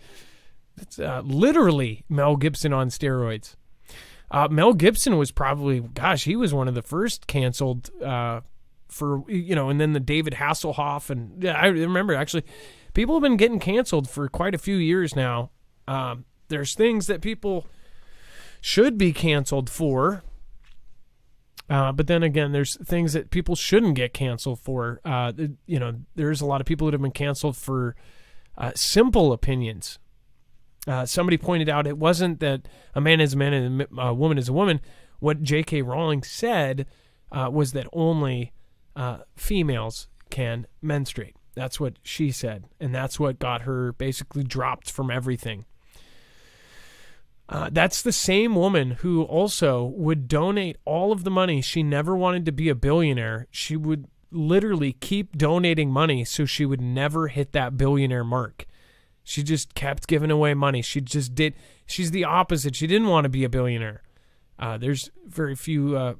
That's literally Mel Gibson on steroids. Mel Gibson was probably, he was one of the first canceled and then the David Hasselhoff. And I remember, actually, people have been getting canceled for quite a few years now. There's things that people should be canceled for. But then again, there's things that people shouldn't get canceled for. There's a lot of people that have been canceled for simple opinions. Somebody pointed out it wasn't that a man is a man and a woman is a woman. What J.K. Rowling said was that only females can menstruate. That's what she said, and that's what got her basically dropped from everything. That's the same woman who also would donate all of the money. She never wanted to be a billionaire. She would literally keep donating money so she would never hit that billionaire mark. She just kept giving away money. She's the opposite. She didn't want to be a billionaire. There's very few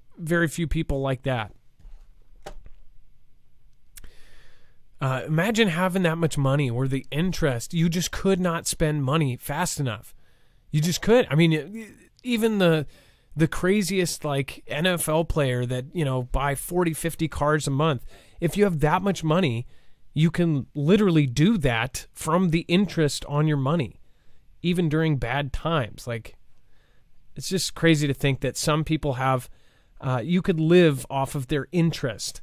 people like that. Imagine having that much money or the interest. You just could not spend money fast enough. You just could. I mean, even the craziest, like, NFL player that, buy 40, 50 cars a month. If you have that much money, you can literally do that from the interest on your money, even during bad times. Like, it's just crazy to think that some people have, you could live off of their interest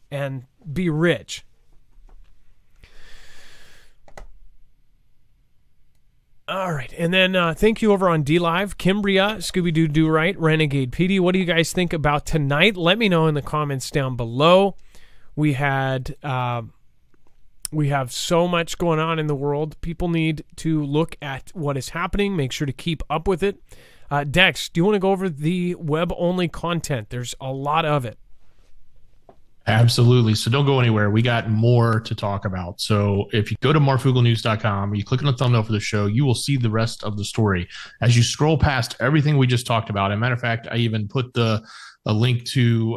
and be rich. All right. And then thank you over on DLive, Kimbria, Scooby-Doo Do Right, Renegade PD. What do you guys think about tonight? Let me know in the comments down below. We have so much going on in the world. People need to look at what is happening. Make sure to keep up with it. Dex, do you want to go over the web-only content? There's a lot of it. Absolutely. So don't go anywhere. We got more to talk about. So if you go to marfooglenews.com, you click on the thumbnail for the show, you will see the rest of the story. As you scroll past everything we just talked about, as a matter of fact, I even put a link to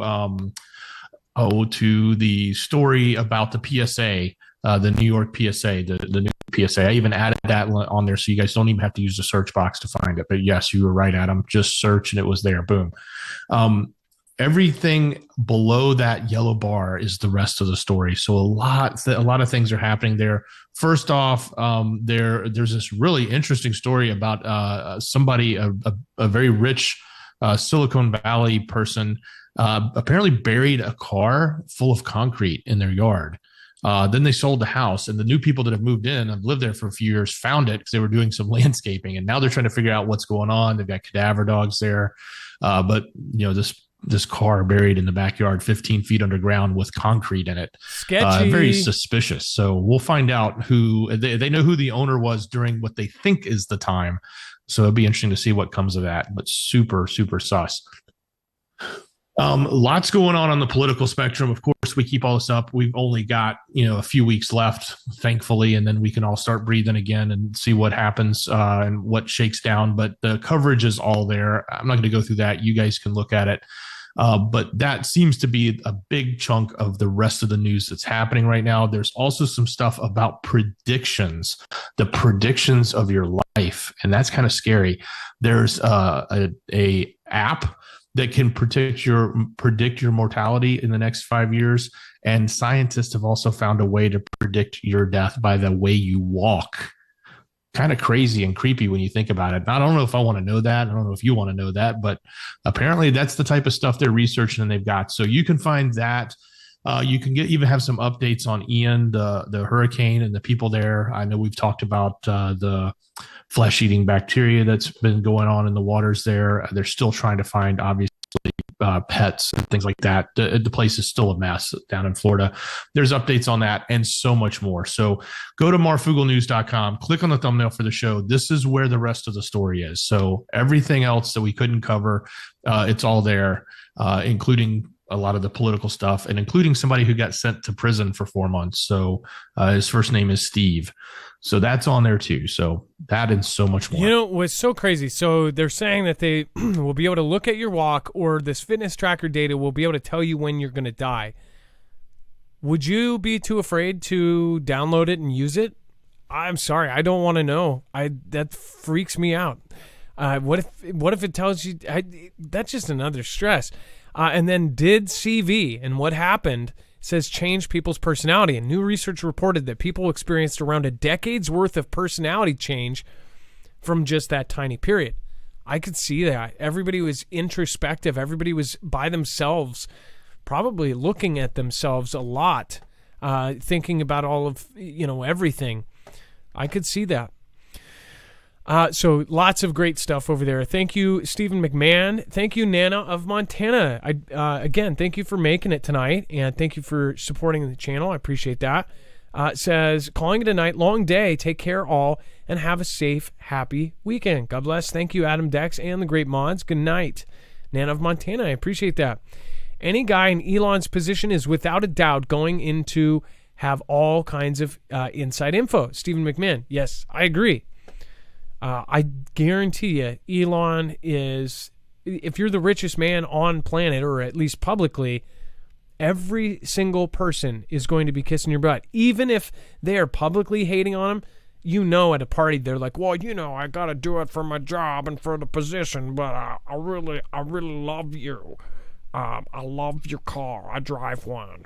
the story about the PSA, the New York PSA, the new PSA. I even added that on there so you guys don't even have to use the search box to find it. But yes, you were right, Adam. Just search and it was there. Boom. everything below that yellow bar is the rest of the story. So a lot of things are happening there. First off, there's this really interesting story about somebody, a very rich Silicon Valley person, apparently buried a car full of concrete in their yard. Then they sold the house, and the new people that have moved in and lived there for a few years found it because they were doing some landscaping, and now they're trying to figure out what's going on. They've got cadaver dogs there, but this car buried in the backyard, 15 feet underground with concrete in it. Sketchy. Very suspicious. So we'll find out who they know who the owner was during what they think is the time. So it'll be interesting to see what comes of that. But super, super sus. Lots going on the political spectrum. Of course, we keep all this up. We've only got, a few weeks left, thankfully, and then we can all start breathing again and see what happens and what shakes down. But the coverage is all there. I'm not going to go through that. You guys can look at it. But that seems to be a big chunk of the rest of the news that's happening right now. There's also some stuff about predictions, the predictions of your life. And that's kind of scary. There's a app that can predict your mortality in the next 5 years. And scientists have also found a way to predict your death by the way you walk. Kind of crazy and creepy when you think about it. I don't know if I want to know that. I don't know if you want to know that, but apparently that's the type of stuff they're researching and they've got. So you can find that. You can even have some updates on Ian, the hurricane, and the people there. I know we've talked about the flesh-eating bacteria that's been going on in the waters there. They're still trying to find, obviously, pets and things like that. The place is still a mess down in Florida. There's updates on that and so much more. So go to marfooglenews.com, click on the thumbnail for the show. This is where the rest of the story is. So everything else that we couldn't cover, it's all there, including a lot of the political stuff and including somebody who got sent to prison for 4 months. So his first name is Steve. So that's on there too. So that and so much more. What's so crazy. So they're saying that they will be able to look at your walk, or this fitness tracker data will be able to tell you when you're going to die. Would you be too afraid to download it and use it? I'm sorry. I don't want to know. That freaks me out. What if it tells you? That's just another stress. And then did CV and what happened says change people's personality. And new research reported that people experienced around a decade's worth of personality change from just that tiny period. I could see that. Everybody was introspective. Everybody was by themselves, probably looking at themselves a lot, thinking about all of, everything. I could see that. So lots of great stuff over there. Thank you, Stephen McMahon. Thank you, Nana of Montana. Again, thank you for making it tonight, and thank you for supporting the channel. I appreciate that. Says, calling it a night, long day. Take care all, and have a safe, happy weekend. God bless. Thank you, Adam Dex and the great mods. Good night. Nana of Montana, I appreciate that. Any guy in Elon's position is without a doubt going into have all kinds of inside info. Stephen McMahon, yes, I agree. I guarantee you, Elon is, if you're the richest man on planet, or at least publicly, every single person is going to be kissing your butt. Even if they are publicly hating on him, at a party, they're like, well, I got to do it for my job and for the position, but I really love you. I love your car. I drive one.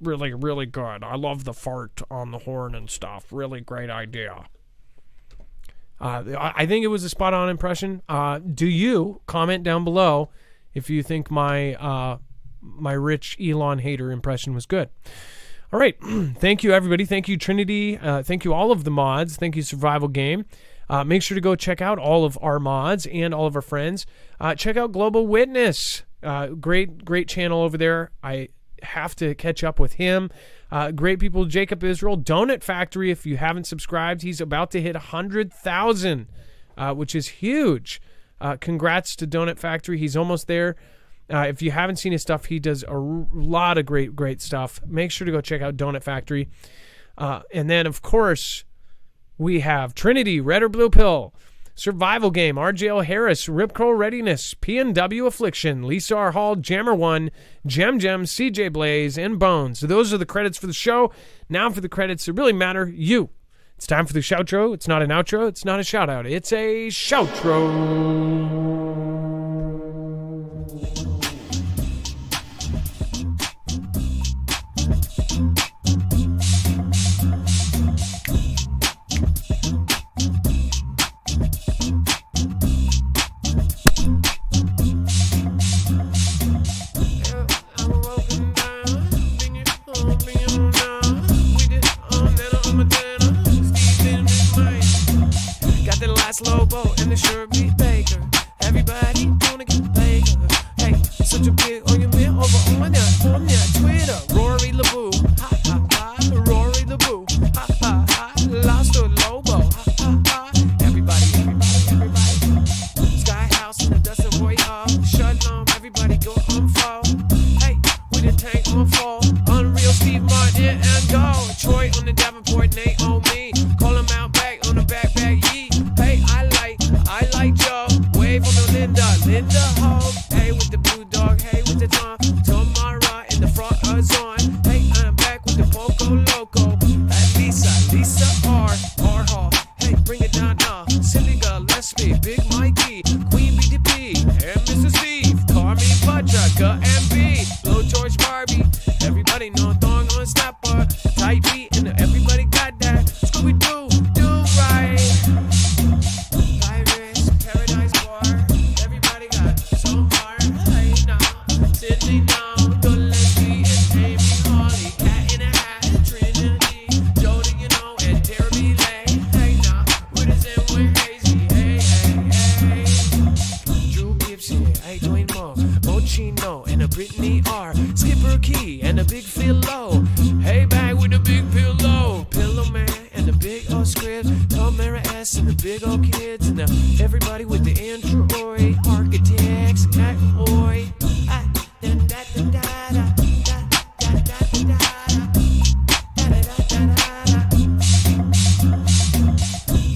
Really, really good. I love the fart on the horn and stuff. Really great idea. I think it was a spot-on impression. Do you comment down below if you think my rich Elon hater impression was good? All right. Thank you, everybody. Thank you, Trinity. Thank you, all of the mods. Thank you, Survival Game. Make sure to go check out all of our mods and all of our friends. Check out Global Witness. Great channel over there. I have to catch up with him. Great people, Jacob Israel, Donut Factory. If you haven't subscribed, he's about to hit 100,000, which is huge. Congrats to Donut Factory. He's almost there. If you haven't seen his stuff, he does a lot of great stuff. Make sure to go check out Donut Factory. And then, of course, we have Trinity, Red or Blue Pill, Survival Game, RJL Harris, Ripcrow Readiness, PNW Affliction, Lisa R. Hall, Jammer One, Gem, CJ Blaze, and Bones. So those are the credits for the show. Now for the credits that really matter, you. It's time for the shoutro. It's not an outro. It's not a shout out. It's a shoutro. Slobo and the Shirley Baker. Everybody gonna get paid. Hey, such a big argument over on that Twitter. Rory LeBoo, ha ha ha. Rory LeBoo, ha ha ha. Lost to Lobo, ha ha ha. Everybody. Sky House and the Dustin Roy shut on. Everybody go on fall. Hey, we the tank on fall. Unreal Steve Martin and go. Troy on the Davenport, Nate on me. Call him out back on the back yee. Hey, I like Joe. Wave on the Linda Hope. Hey, with the blue dog. Hey, with the Tom. Tomorrow in the front on. Hey, I'm back with the Poco Loco. At Lisa R Hall. Hey, bring it down now. Silly Gillespie, Big Mikey, Queen BDP, and Mr. Steve, Carmi Pacha, and B, Low George Barbie. Everybody know Thong on Snapper. Tight beat, and everybody got that. Scooby Doo, do right. Pirates, Paradise Bar. Everybody got some heart. Hey, now, Sydney now, Gillespie, and Amy Holly, Cat in a Hat, Trinity, Jody, you know, and Terry Lay. Hey, now, what is it with Hazy? Hey. Drew Gibbs here, hey, Dwayne Moore, Mochino, and a Brittany R, Skipper Key, and a Big Phil Low. Hey, back with the Big Pillow, Pillow Man, and the Big O Script, Tamara S, and the Big O Kids, and everybody with the Android Architects, Cat Oi.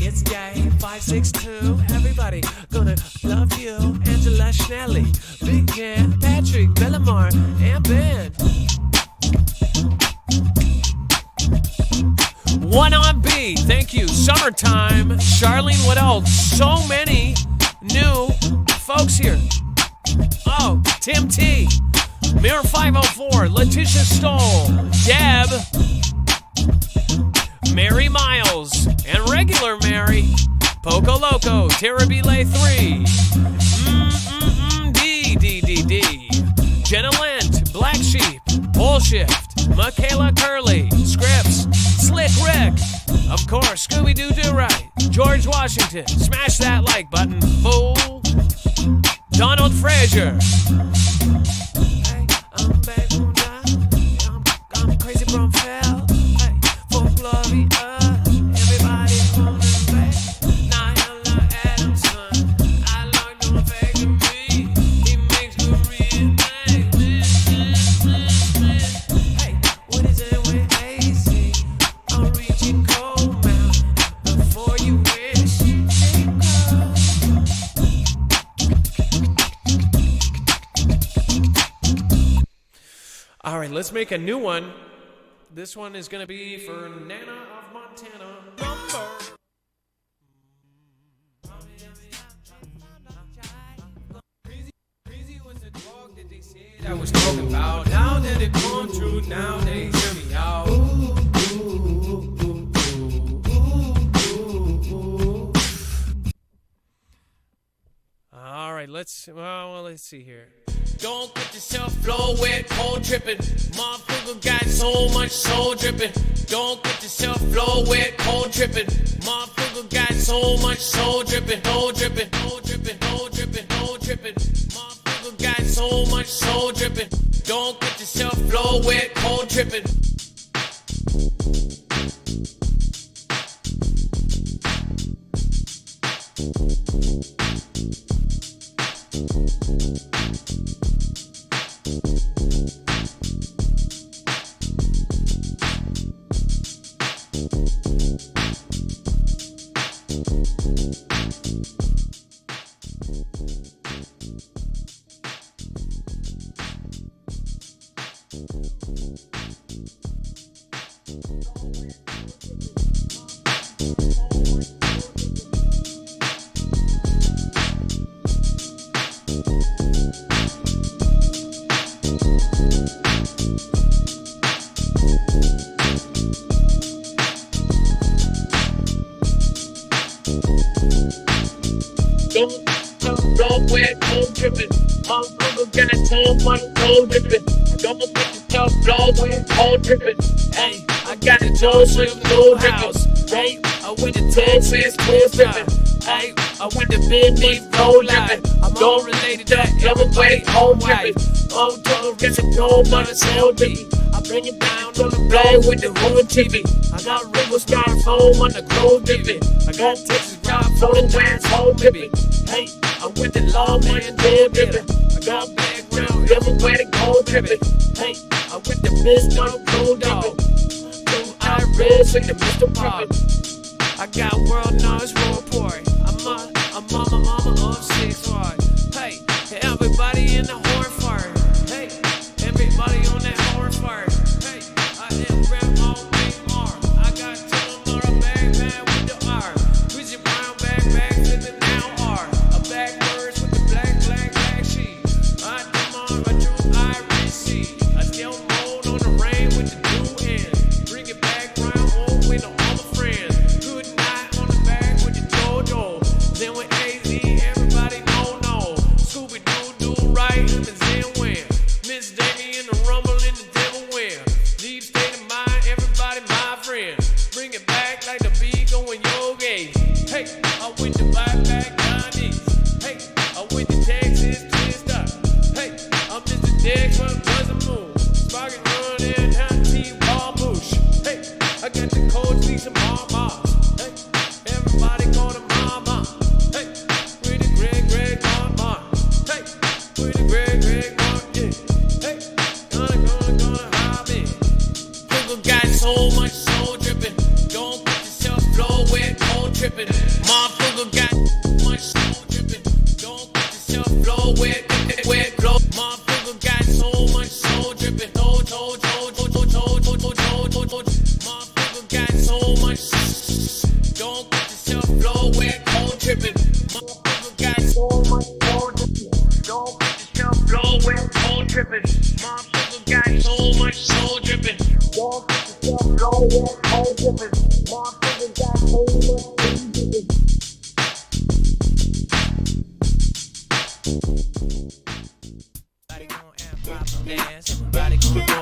It's Gay 562. Everybody gonna love you. Angela Schnelly, Big Jan, Patrick Bellamar, and Ben. One on B. Thank you. Summertime. Charlene, what else? So many new folks here. Oh, Tim T. Mirror 504. Letitia Stoll. Deb. Mary Miles. And regular Mary. Poco Loco. Tara Belay 3. D. Jenna Lent. Black Sheep. Pole Shift. Michaela Curley. Scripps. Slick Rick. Of course, Scooby-Doo Do Right. George Washington. Smash that like button, fool. Donald Frazier. Hey, I'm back on that. I'm crazy from hell. Hey, for glory, everybody on the back. Nyla Adamson. I like no fake in me. He makes good real Hey, what is it with Hazy? I'm reaching cold mouth before you wish you go. All right, let's make a new one. This one is going to be for Nana of Montana. Crazy was the dog that they said I was talking about. Now that it come true, now they hear me out. All right, let's see here. Don't get yourself flow wet, cold dripping. Marfoogle got so much soul dripping. Don't get yourself flow wet, cold dripping. Marfoogle got so much soul dripping, cold dripping, cold dripping, cold dripping, cold dripping. Marfoogle got so much soul dripping. Don't get yourself flow wet, cold dripping. Don't wet, cold dripping. Marfoogle got so much cold dripping. Don't get yourself blow wet, cold dripping. Hey, I got a Joe Swift cold dripping. Hey, I went to Texas, cold dripping. Hey, I went to big road life. I'm all related to everybody home wife. Old total gets a gold money sound baby. I bring it down on the blade with the hood TV. I got Ringo styrofoam on the cold baby. I got Texas rock floating dance home baby. Hey, I'm with the lawman dead baby. I got background everywhere to go baby. Hey, I'm with the Miss Donald Blue Dog. Blue Iris and the Mr. Pop. I got world noise report. I'm on my mama of 6 hard. Hey, everybody in the horn fire. Hey, everybody on that horn fire. Hey, I am rap on big arm. I got tomorrow bag with the R. Vision brown bag with the now R. A backwards with the black sheet. I tomorrow drew Irish. I still mold on the rain with the blue end. Bring it back round home with all the friends. Good night on the back with the JoJo. Then with AZ, everybody no. Scooby Doo right in the Zen win. Miss Davy in the rumble in the devil win. Deep state of mind, everybody my friend. Bring it back like the beat going yogi. Hey, I went to back Johnny's. Hey, I went to Texas twist up. Hey, I'm Mr. Dex from Dozen Moon. Sparking run in Hunt T-Ball Bush. Hey, I got the cold tweets and mama. Hey, everybody call them mama. Hey, with the Greg mama. Hey, with the Greg mama. Yeah. Hey, gonna hobby. People got so much soul dripping. Don't put yourself flow where cold tripping. Marfoogle got much soul dripping. Don't put yourself flow where flow. Marfoogle got so much soul dripping. Marfoogle got so much. Don't put yourself flow where cold tripping. Marfoogle got so much soul dripping. Don't put yourself flow where cold tripping. Marfoogle got so much soul dripping. Don't put yourself flow where cold dripping. Marfoogle got so much soul dripping. Everybody gon' amp up and dance. Everybody gon' go.